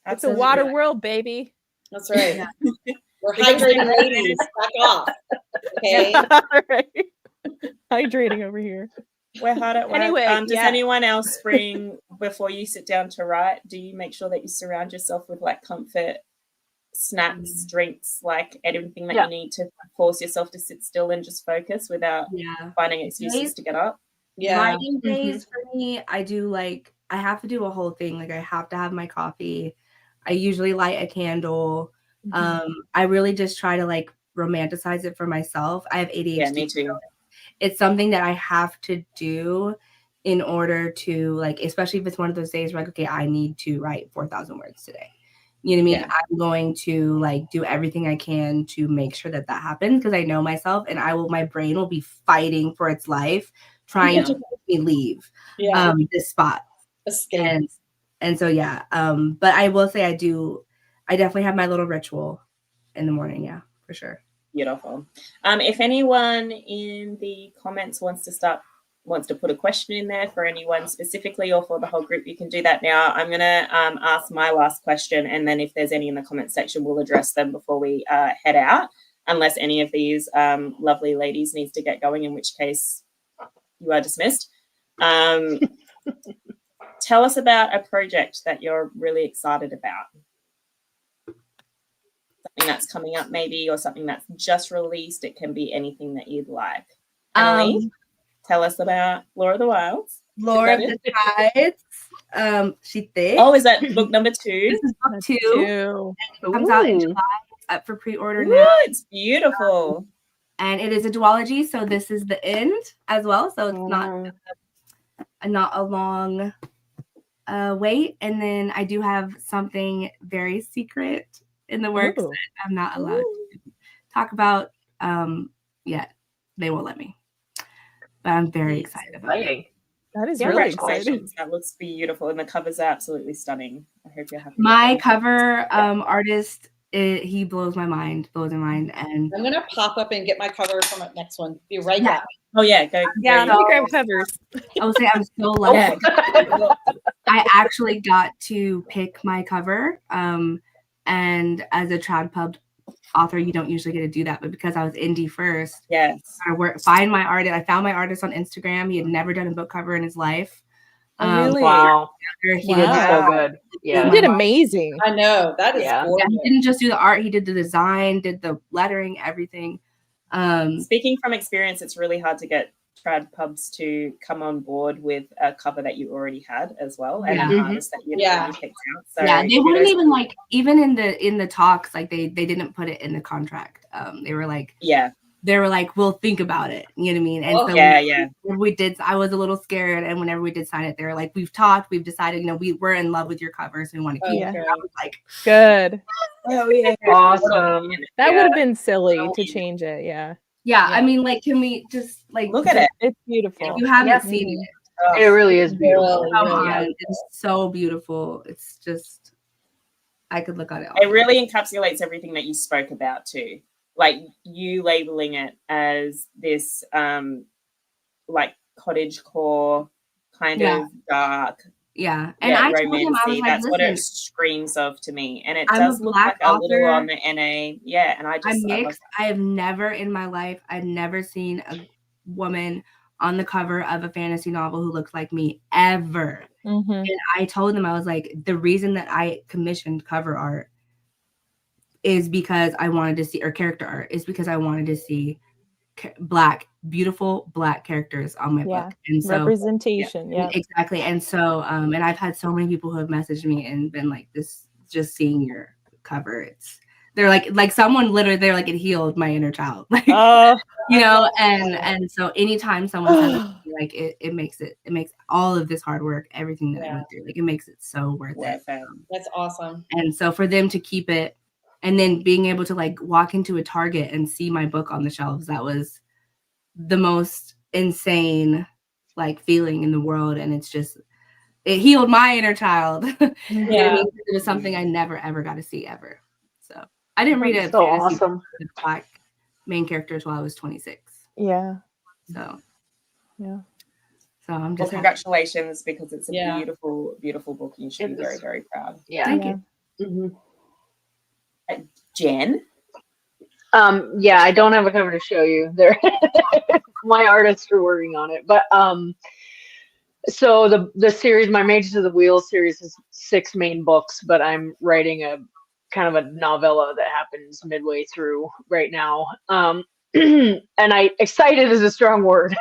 Speaker 4: It's a water world, baby.
Speaker 5: That's right. Yeah. We're hydrating ladies. Back off. Okay.
Speaker 4: Right. Hydrating over here.
Speaker 1: We're hard at work.
Speaker 4: Anyway,
Speaker 1: does anyone else bring, before you sit down to write, do you make sure that you surround yourself with like comfort snacks, drinks, like everything that you need to force yourself to sit still and just focus without finding excuses to get up?
Speaker 5: Yeah.
Speaker 3: Writing days for me, I have to do a whole thing. Like I have to have my coffee. I usually light a candle. I really just try to like romanticize it for myself. I have ADHD.
Speaker 1: Yeah, me too.
Speaker 3: It's something that I have to do in order to like, especially if it's one of those days where like, okay, I need to write 4,000 words today. You know what I mean?
Speaker 1: Yeah.
Speaker 3: I'm going to like do everything I can to make sure that happens because I know myself and my brain will be fighting for its life, trying to make me leave this spot.
Speaker 5: Escape.
Speaker 3: And so, but I will say I definitely have my little ritual in the morning. Yeah, for sure.
Speaker 1: Beautiful. If anyone in the comments wants to put a question in there for anyone specifically or for the whole group, you can do that now. I'm going to ask my last question, and then if there's any in the comment section, we'll address them before we head out, unless any of these lovely ladies needs to get going, in which case you are dismissed. Tell us about a project that you're really excited about. Something that's coming up maybe, or something that's just released. It can be anything that you'd like. Analeigh, tell us about Lore of the Wilds.
Speaker 3: Lore of the Tides. She thick.
Speaker 1: Oh, is that book number 2?
Speaker 3: This is book 2. It comes out in July. It's up for pre-order now.
Speaker 1: It's beautiful.
Speaker 3: And it is a duology, so this is the end as well. So it's not a long wait. And then I do have something very secret in the works that I'm not allowed to talk about yet. They won't let me. But I'm very excited about it.
Speaker 4: That is really exciting.
Speaker 1: That looks beautiful, and the covers are absolutely stunning. I hope you're happy.
Speaker 3: My cover artist, he blows my mind, and
Speaker 5: I'm gonna pop up and get my cover from the next one. Be right back.
Speaker 1: Oh yeah, go.
Speaker 4: Yeah, let me grab covers.
Speaker 3: I will say I'm so lucky. I actually got to pick my cover. And as a trad pub author, you don't usually get to do that, but because I was indie first, I found my artist on Instagram. He had never done a book cover in his life.
Speaker 4: Really?
Speaker 2: Wow.
Speaker 3: He
Speaker 2: did so good. Yeah.
Speaker 4: He did amazing.
Speaker 5: I know. That is gorgeous.
Speaker 3: He didn't just do the art, he did the design, did the lettering, everything.
Speaker 1: Speaking from experience, it's really hard to get trad pubs to come on board with a cover that you already had as well, and an artist that you already picked out. So
Speaker 3: they wouldn't even like, even in the talks, like they didn't put it in the contract. They were like, we'll think about it. You know what I mean? And when we did, I was a little scared, and whenever we did sign it, they were like, we've talked, we've decided, we're in love with your cover, so we want to keep it. I was like,
Speaker 4: good.
Speaker 1: Oh yeah,
Speaker 2: awesome.
Speaker 4: That would have been silly to change it.
Speaker 3: Yeah, I mean, like, can we just like
Speaker 1: look at it?
Speaker 4: It's beautiful.
Speaker 3: You haven't seen it.
Speaker 2: It really is beautiful.
Speaker 3: It's so beautiful. It's just, I could look at it.
Speaker 1: It really encapsulates everything that you spoke about too. Like you labeling it as this like cottagecore kind of dark.
Speaker 3: Yeah. And I told him, I was like,
Speaker 1: that's what it screams of to me. And it does look like a little on the NA. Yeah. And I'm mixed.
Speaker 3: I have never in my life, I've never seen a woman on the cover of a fantasy novel who looks like me ever. And I told them, I was like, the reason that I commissioned cover art is because I wanted to see, or character art is because I wanted to see beautiful black characters on my book. And so
Speaker 4: representation. Yeah,
Speaker 3: exactly. And so, and I've had so many people who have messaged me and been like, this, just seeing your cover, they're like someone literally, they're like, it healed my inner child. Like, you know, and so anytime someone says it, like it makes all of this hard work, everything that I went through, like it makes it so worth it.
Speaker 5: That's awesome.
Speaker 3: And so for them to keep it, and then being able to like walk into a Target and see my book on the shelves, that was the most insane like feeling in the world. And it's just, it healed my inner child. It was something I never ever got to see ever. So I didn't read it.
Speaker 2: So awesome.
Speaker 3: With black main characters while I was 26.
Speaker 4: Yeah.
Speaker 3: So
Speaker 1: So
Speaker 3: I'm just
Speaker 1: congratulations, because it's a beautiful, beautiful book. You should be very, very proud.
Speaker 2: Yeah.
Speaker 3: Thank you.
Speaker 1: Jen?
Speaker 2: Yeah, I don't have a cover to show you. There, my artists are working on it. But so the series, my Mages of the Wheel series, is 6 main books, but I'm writing a kind of a novella that happens midway through right now. And excited is a strong word.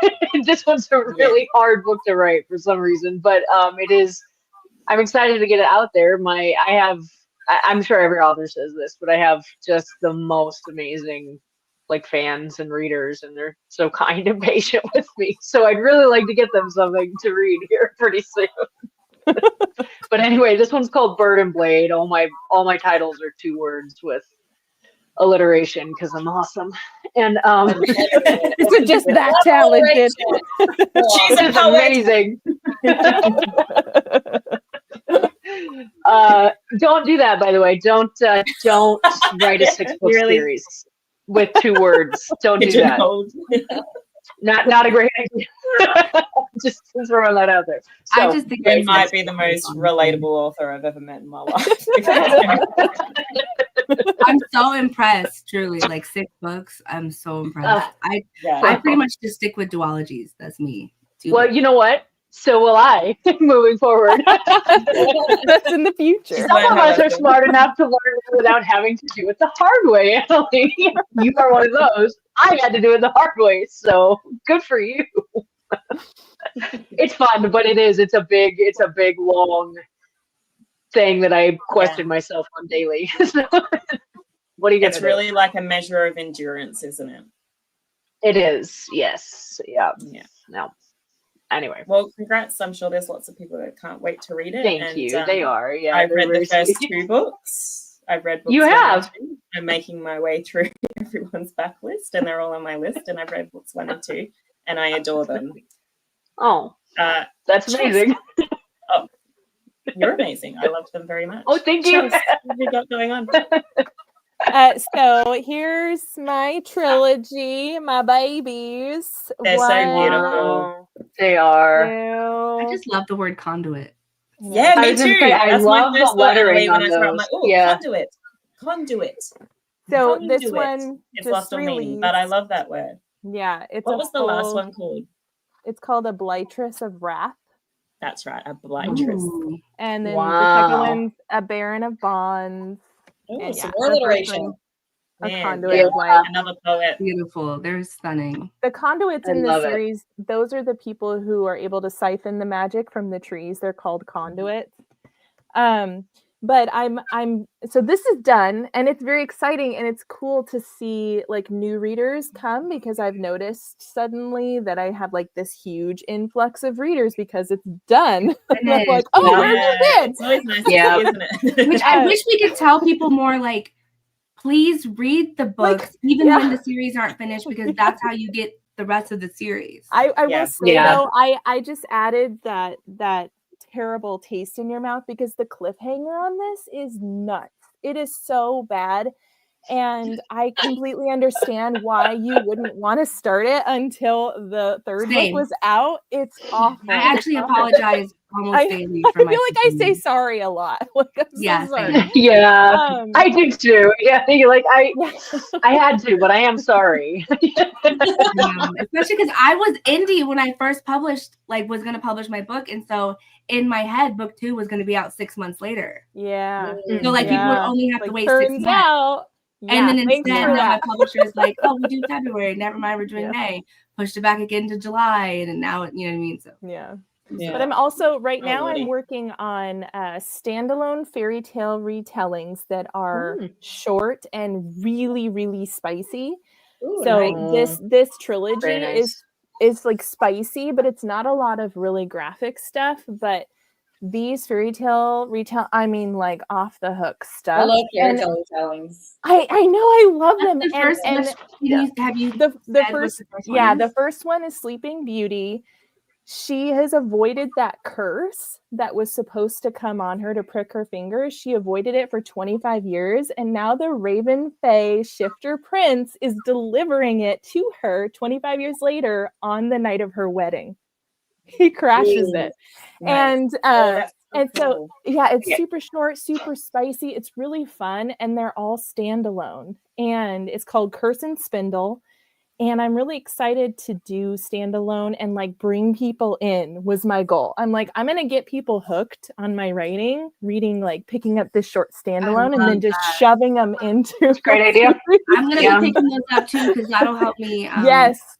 Speaker 2: This one's a really hard book to write for some reason, but it is. I'm excited to get it out there. I'm sure every author says this, but I have just the most amazing like fans and readers, and they're so kind and patient with me. So I'd really like to get them something to read here pretty soon. But anyway, this one's called Bird and Blade. All my titles are 2 words with alliteration because I'm awesome. And
Speaker 4: is just that talented?
Speaker 2: She's amazing. Don't do that, by the way. Don't write a 6-book series with 2 words. Don't do that. Not a great idea. Just throwing that out there. So,
Speaker 1: I just think it might be the most relatable author I've ever met in my life.
Speaker 3: I'm so impressed, truly. Like 6 books, I'm so impressed. I pretty much just stick with duologies. That's me.
Speaker 2: Well, you know what? So will I, moving forward.
Speaker 4: That's in the future.
Speaker 2: Some of us are smart enough to learn without having to do it the hard way, Analeigh. You are one of those. I had to do it the hard way, so good for you. It's fun, but it's a big, long thing that I question myself on daily. So, what are you gonna do?
Speaker 1: It's really like a measure of endurance, isn't it?
Speaker 2: It is, yes. Yeah. No. Anyway.
Speaker 1: Well, congrats. I'm sure there's lots of people that can't wait to read it.
Speaker 2: Thank you. They are. Yeah.
Speaker 1: I've read the first 2 books. I've read books.
Speaker 2: You have?
Speaker 1: I'm making my way through everyone's backlist, and they're all on my list. And I've read books 1 and 2, and I adore them.
Speaker 2: Oh, that's amazing.
Speaker 1: Oh, you're amazing. I loved them very much.
Speaker 2: Oh, thank you.
Speaker 1: What have we got going on?
Speaker 4: So here's my trilogy, my babies.
Speaker 1: They're so beautiful.
Speaker 2: They are.
Speaker 3: I just love the word conduit.
Speaker 1: Yeah, me too.
Speaker 2: I love the lettering on those.
Speaker 1: I'm like, oh, conduit.
Speaker 4: So this one
Speaker 1: it's
Speaker 4: just
Speaker 1: lost on meaning, but I love that word.
Speaker 4: Yeah,
Speaker 1: what was the last one called?
Speaker 4: It's called A Blightress of Wrath.
Speaker 1: That's right, A Blightress.
Speaker 4: And then the second one's A Baron of Bonds.
Speaker 5: Oh, some more alliteration.
Speaker 4: A Conduit of Light.
Speaker 1: Another poet.
Speaker 3: Beautiful. They're stunning.
Speaker 4: The conduits in the series, those are the people who are able to siphon the magic from the trees. They're called conduits. But so this is done, and it's very exciting, and it's cool to see like new readers come, because I've noticed suddenly that I have like this huge influx of readers because it's done. And I'm like, oh, where's it?
Speaker 1: It's always nice to see, isn't it?
Speaker 3: Which I wish we could tell people more, like, please read the books even when the series aren't finished, because that's how you get the rest of the series.
Speaker 4: I will say though, I just added that terrible taste in your mouth, because the cliffhanger on this is nuts. It is so bad, and I completely understand why you wouldn't want to start it until the third book was out. It's awful.
Speaker 3: I actually apologize almost daily.
Speaker 4: I feel like I say sorry a lot. Like, I'm so sorry.
Speaker 2: Yeah, I do too. Yeah, like I had to, but I am sorry.
Speaker 3: Especially because I was indie when I first published, like, was going to publish my book, and so in my head, book 2 was going to be out 6 months later.
Speaker 4: Yeah.
Speaker 3: So like people would only have to wait 6 months.
Speaker 4: Out.
Speaker 3: And then instead, now my publisher is like, "Oh, we do February. Never mind, we're doing May." Pushed it back again to July, and now you know what I mean. So
Speaker 4: yeah. But I'm also right now I'm working on standalone fairy tale retellings that are short and really, really spicy.
Speaker 5: Ooh,
Speaker 4: so this trilogy is like spicy, but it's not a lot of really graphic stuff. But these fairy tale I mean, like off the hook stuff.
Speaker 5: I love fairy tale retellings.
Speaker 4: I know, I love them.
Speaker 3: The first
Speaker 4: one is Sleeping Beauty. She has avoided that curse that was supposed to come on her to prick her fingers. She avoided it for 25 years, and now the Raven Fae Shifter Prince is delivering it to her 25 years later on the night of her wedding. He crashes it. Nice. And so it's super short, super spicy. It's really fun, and they're all standalone. And it's called Curse and Spindle. And I'm really excited to do standalone and like bring people in was my goal. I'm like, I'm going to get people hooked on my reading, like picking up this short standalone and then just shoving them into.
Speaker 2: That's a great idea.
Speaker 3: I'm going to be picking those up too, because that'll help me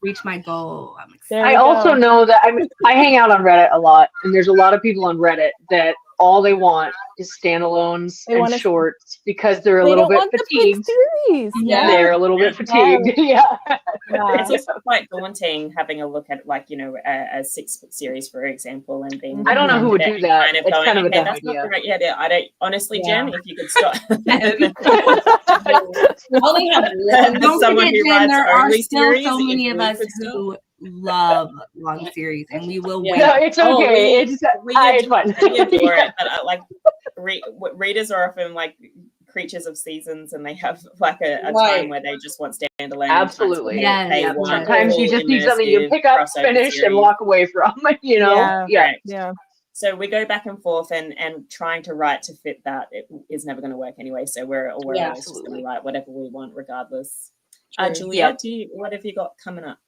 Speaker 3: reach my goal.
Speaker 2: I also know that I hang out on Reddit a lot, and there's a lot of people on Reddit that all they want is standalones and shorts because they're a little bit fatigued. They're a little bit fatigued.
Speaker 1: It's also quite daunting having a look at, like, you know, a 6-book series, for example, and being.
Speaker 2: I don't know who would do that. It's kind of a dumb idea.
Speaker 1: I don't honestly, Jen. If you could stop.
Speaker 5: Only have
Speaker 1: someone who writes only series.
Speaker 3: So many of us who love long series, and we will wait.
Speaker 2: No, it's okay. It's fun.
Speaker 1: We adore it, but like readers are often like creatures of seasons, and they have like a time where they just want standalone.
Speaker 2: Absolutely. Sometimes you just need something you pick up, finish, and walk away from. You know.
Speaker 1: Yeah. So we go back and forth, and trying to write to fit that is never going to work anyway. So we're always just going to write whatever we want, regardless. Juliette, what have you got coming up?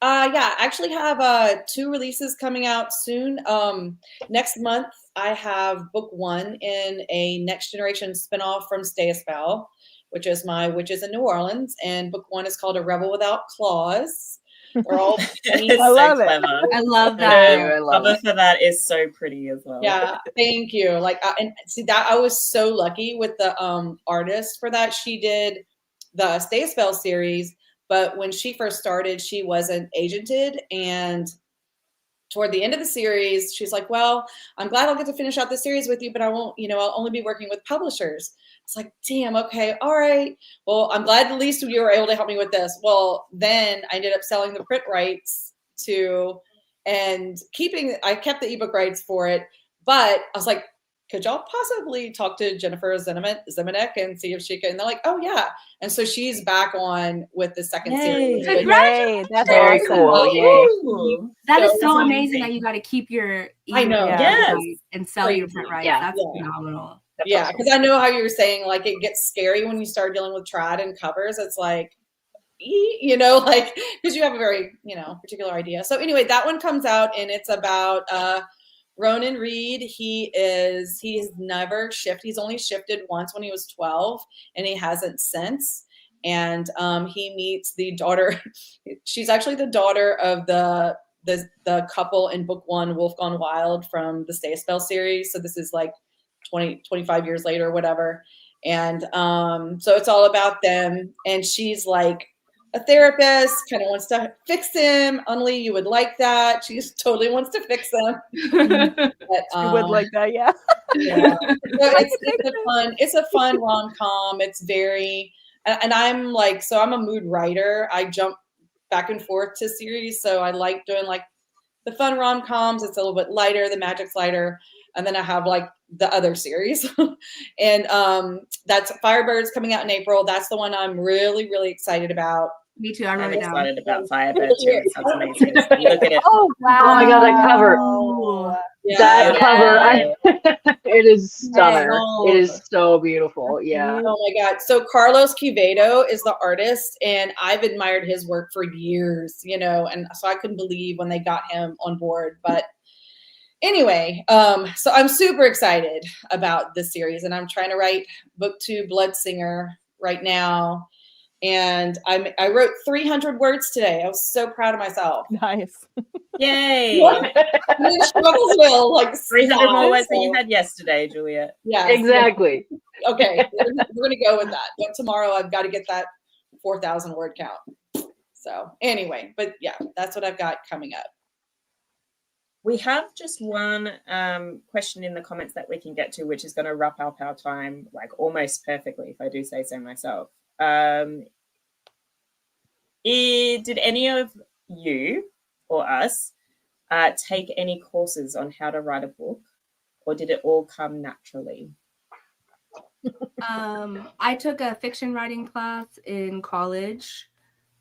Speaker 5: I actually have 2 releases coming out soon. Next month, I have book 1 in a Next Generation spinoff from Stay a Spell, which is my Witches in New Orleans. And book 1 is called A Rebel Without Claws. They're all
Speaker 4: I love it.
Speaker 3: I love that.
Speaker 1: Cover for that is so pretty as well.
Speaker 5: Yeah, thank you. Like, and see that I was so lucky with the artist for that. She did the Stay a Spell series. But when she first started, she wasn't agented. And toward the end of the series, she's like, well, I'm glad I'll get to finish out the series with you, but I won't, I'll only be working with publishers. It's like, damn, okay, all right. Well, I'm glad at least you were able to help me with this. Well, then I ended up selling the print rights and I kept the ebook rights for it. But I was like, could y'all possibly talk to Jennifer Zemanek and see if she can? And they're like, oh yeah. And so she's back on with the second series.
Speaker 3: Congratulations.
Speaker 4: That's
Speaker 2: very cool.
Speaker 3: Yay. That is so amazing that you got to keep your and sell your print rights. That's phenomenal.
Speaker 5: Yeah, because I know how you were saying, like, it gets scary when you start dealing with trad and covers. It's like, like, because you have a very, particular idea. So anyway, that one comes out, and it's about Ronan Reed. He's never shifted. He's only shifted once when he was 12, and he hasn't since. And he meets the daughter. She's actually the daughter of the couple in book 1, Wolf Gone Wild, from the Stay a Spell series. So this is like 25 years later, whatever. And so it's all about them. And she's like a therapist, kind of wants to fix him. Analeigh, you would like that. She just totally wants to fix him. But,
Speaker 4: you would like that, yeah.
Speaker 5: So it's a fun rom-com. It's very, and I'm like, so I'm a mood writer. I jump back and forth to series. So I like doing like the fun rom-coms. It's a little bit lighter. The magic's lighter. And then I have like the other series. And that's Firebird's coming out in April. That's the one I'm really, really excited about.
Speaker 3: Me too. I'm
Speaker 1: excited about Firebird too. That's amazing. You look at it.
Speaker 4: Oh wow!
Speaker 2: Oh my god, that cover! That cover, it is stunning. It is so beautiful. Yeah.
Speaker 5: Oh my God. So Carlos Quevedo is the artist, and I've admired his work for years, you know, and so I couldn't believe when they got him on board. But anyway, so I'm super excited about this series, and I'm trying to write book 2, Bloodsinger, right now. And I wrote 300 words today. I was so proud of myself.
Speaker 4: Nice.
Speaker 1: Yay.
Speaker 5: I'm in Strugglesville, like
Speaker 1: 300 more words than you had yesterday, Juliette.
Speaker 5: Yeah,
Speaker 2: exactly.
Speaker 5: Okay, we're gonna go with that. But tomorrow I've got to get that 4,000 word count. So anyway, but yeah, that's what I've got coming up.
Speaker 1: We have just one question in the comments that we can get to, which is going to wrap up our time like almost perfectly, if I do say so myself. Did any of you or us take any courses on how to write a book, or did it all come naturally?
Speaker 3: I took a fiction writing class in college,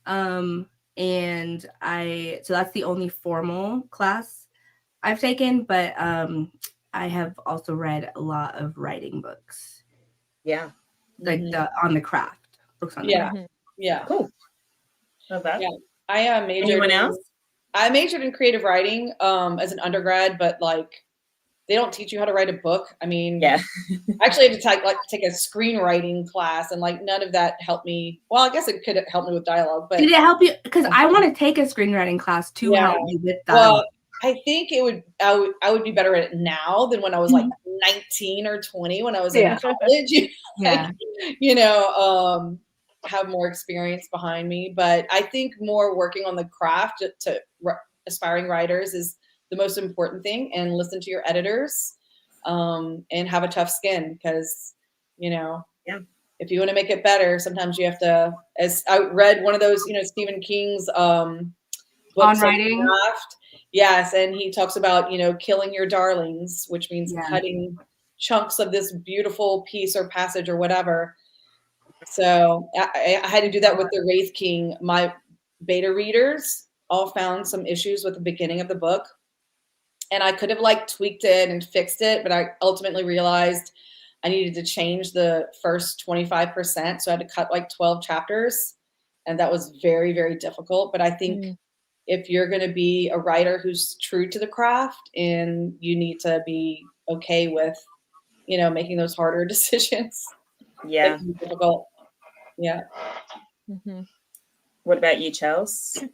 Speaker 3: and so that's the only formal class I've taken, but I have also read a lot of writing books.
Speaker 1: Yeah.
Speaker 3: Like on the craft, books on the craft.
Speaker 5: Yeah.
Speaker 1: Cool. Not bad.
Speaker 5: Yeah. I majored.
Speaker 1: Anyone else?
Speaker 5: I majored in creative writing as an undergrad, but like they don't teach you how to write a book. I mean,
Speaker 1: yeah.
Speaker 5: I actually had to take a screenwriting class, and like none of that helped me. Well, I guess it could help me with dialogue, but
Speaker 3: did it help you? Because I want to take a screenwriting class to help me with dialogue.
Speaker 5: Well, I think I would be better at it now than when I was like 19 or 20 when I was in college. You know, have more experience behind me. But I think more working on the craft to aspiring writers is the most important thing, and listen to your editors and have a tough skin, because, you know, if you want to make it better, sometimes you have to, as I read one of those, you know, Stephen King's books
Speaker 3: on writing.
Speaker 5: Craft. Yes, and he talks about, you know, killing your darlings, which means cutting chunks of this beautiful piece or passage or whatever. So I had to do that with the Wraith King. My beta readers all found some issues with the beginning of the book, and I could have like tweaked it and fixed it, but I ultimately realized I needed to change the first 25%. So I had to cut like 12 chapters, and that was very, very difficult. But I think if you're going to be a writer who's true to the craft, and you need to be okay with, you know, making those harder decisions.
Speaker 1: Yeah.
Speaker 5: Difficult. Yeah.
Speaker 1: What about you, Chelsey?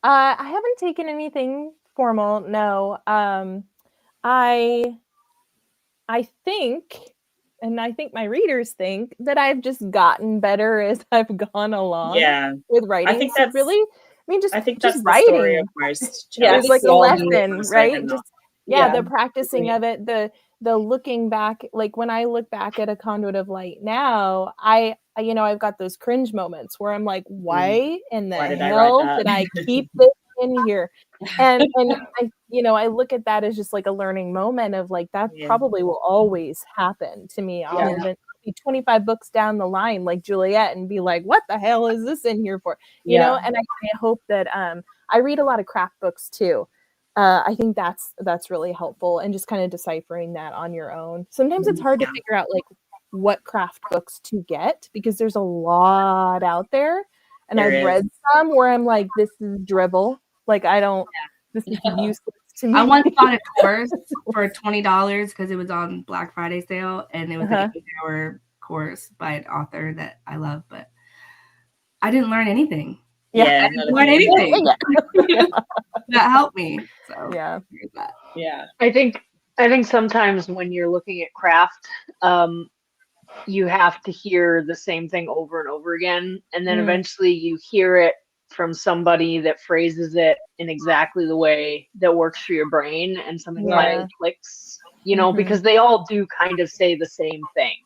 Speaker 4: I haven't taken anything formal. No. I think, and I think my readers think, that I've just gotten better as I've gone along with writing.
Speaker 1: I think that's
Speaker 4: really, I mean,
Speaker 1: I think
Speaker 4: just
Speaker 1: that's
Speaker 4: writing.
Speaker 1: The story of most.
Speaker 4: It's like a lesson, right? Just the practicing
Speaker 5: Right.
Speaker 4: of it, the looking back. Like when I look back at A Conduit of Light now, I you know, I've got those cringe moments where I'm like, why in the hell did I keep this in here? And I, you know, I look at that as just like a learning moment of like, that probably will always happen to me. I'll even be 25 books down the line like Juliette and be like, what the hell is this in here for? You know, and I hope that I read a lot of craft books too. I think that's really helpful, and just kind of deciphering that on your own. Sometimes it's hard to figure out like what craft books to get, because there's a lot out there, and I've read some where I'm like, this is drivel. Like this is useless to me.
Speaker 3: I once bought a course for $20 because it was on Black Friday sale, and it was an 8-hour course by an author that I love, but I didn't learn anything. I didn't learn anything. That helped me. So
Speaker 2: I think sometimes when you're looking at craft, you have to hear the same thing over and over again, and then eventually you hear it from somebody that phrases it in exactly the way that works for your brain, and something finally clicks, you know, because they all do kind of say the same thing.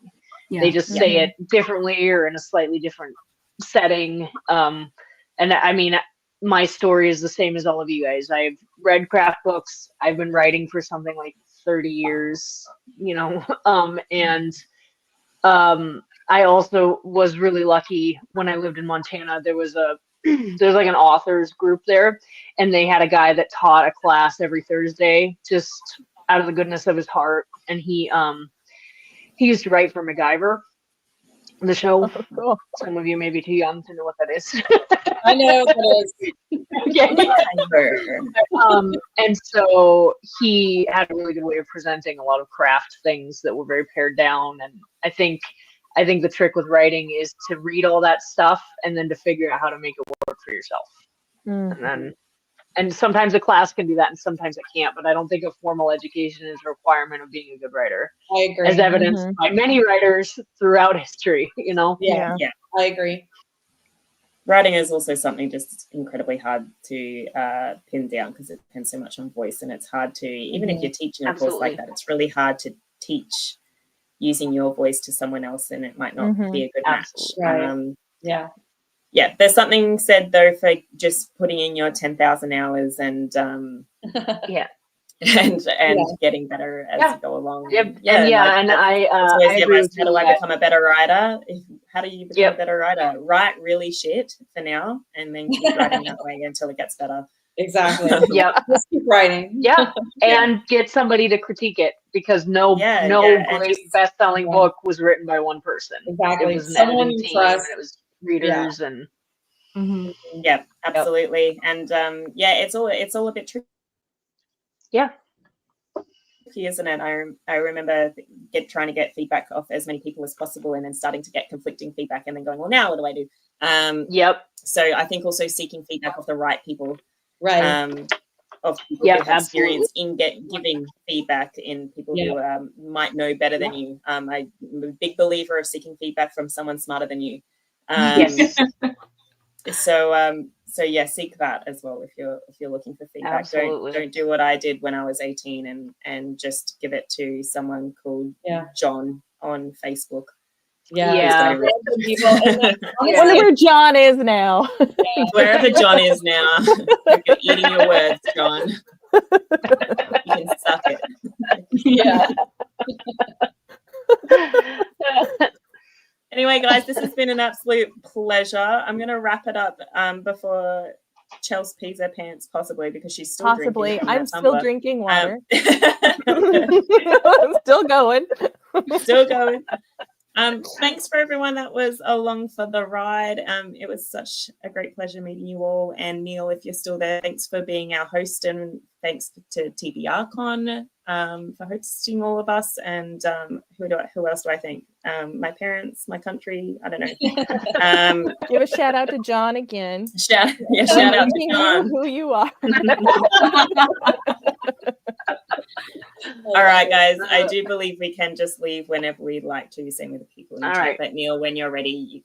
Speaker 2: They just say it differently or in a slightly different setting. And I mean, my story is the same as all of you guys. I've read craft books. I've been writing for something like 30 years, you know, I also was really lucky when I lived in Montana. There's like an authors group there, and they had a guy that taught a class every Thursday, just out of the goodness of his heart, and he used to write for MacGyver, the show.
Speaker 6: Oh, cool.
Speaker 2: Some of you may be too young to know what that is.
Speaker 5: I know what that is.
Speaker 2: And so he had a really good way of presenting a lot of craft things that were very pared down. And I think the trick with writing is to read all that stuff and then to figure out how to make it work for yourself. And sometimes a class can do that and sometimes it can't, but I don't think a formal education is a requirement of being a good writer.
Speaker 5: I agree.
Speaker 2: As evidenced by many writers throughout history, you know?
Speaker 5: Yeah, I agree.
Speaker 1: Writing is also something just incredibly hard to pin down because it depends so much on voice, and it's hard to, even if you're teaching a course like that, it's really hard to teach using your voice to someone else, and it might not be a good match.
Speaker 5: Right.
Speaker 1: Yeah, there's something said though for just putting in your 10,000 hours and and getting better as you go along.
Speaker 2: I agree with
Speaker 1: how do I become a better writer? How do you become a better writer? Write really shit for now, and then keep writing that way until it gets better.
Speaker 5: Exactly. Just keep writing.
Speaker 2: And get somebody to critique it, because no great best-selling book was written by one person.
Speaker 5: Exactly.
Speaker 2: It was
Speaker 5: someone you trust.
Speaker 2: It was readers and.
Speaker 1: Yeah, absolutely. And it's all a bit tricky. Isn't it? I remember trying to get feedback off as many people as possible, and then starting to get conflicting feedback, and then going, well, now what do I do? So I think also seeking feedback of the right people, of people who have experience in giving feedback, in people who might know better than you. I'm a big believer of seeking feedback from someone smarter than you. So seek that as well if you're looking for feedback.
Speaker 2: Absolutely.
Speaker 1: Don't do what I did when I was 18 and just give it to someone called John on Facebook.
Speaker 6: I wonder where John is now.
Speaker 1: Wherever John is now. You're eating your words, John. You can suck it. Anyway, guys, this has been an absolute pleasure. I'm going to wrap it up before Chelsey pees her pants, possibly, because she's still drinking.
Speaker 6: I'm still drinking water.
Speaker 4: I'm still going.
Speaker 1: Still going. Thanks for everyone that was along for the ride. It was such a great pleasure meeting you all. And Neil, if you're still there, thanks for being our host, and thanks to TBRCon for hosting all of us. And who else do I thank? My parents, my country, I don't know.
Speaker 6: Give a shout out to John again.
Speaker 1: Shout out to John.
Speaker 6: Who you are.
Speaker 1: All right, guys. I do believe we can just leave whenever we'd like to. Same with the people in the chat. But Neil, when you're ready, you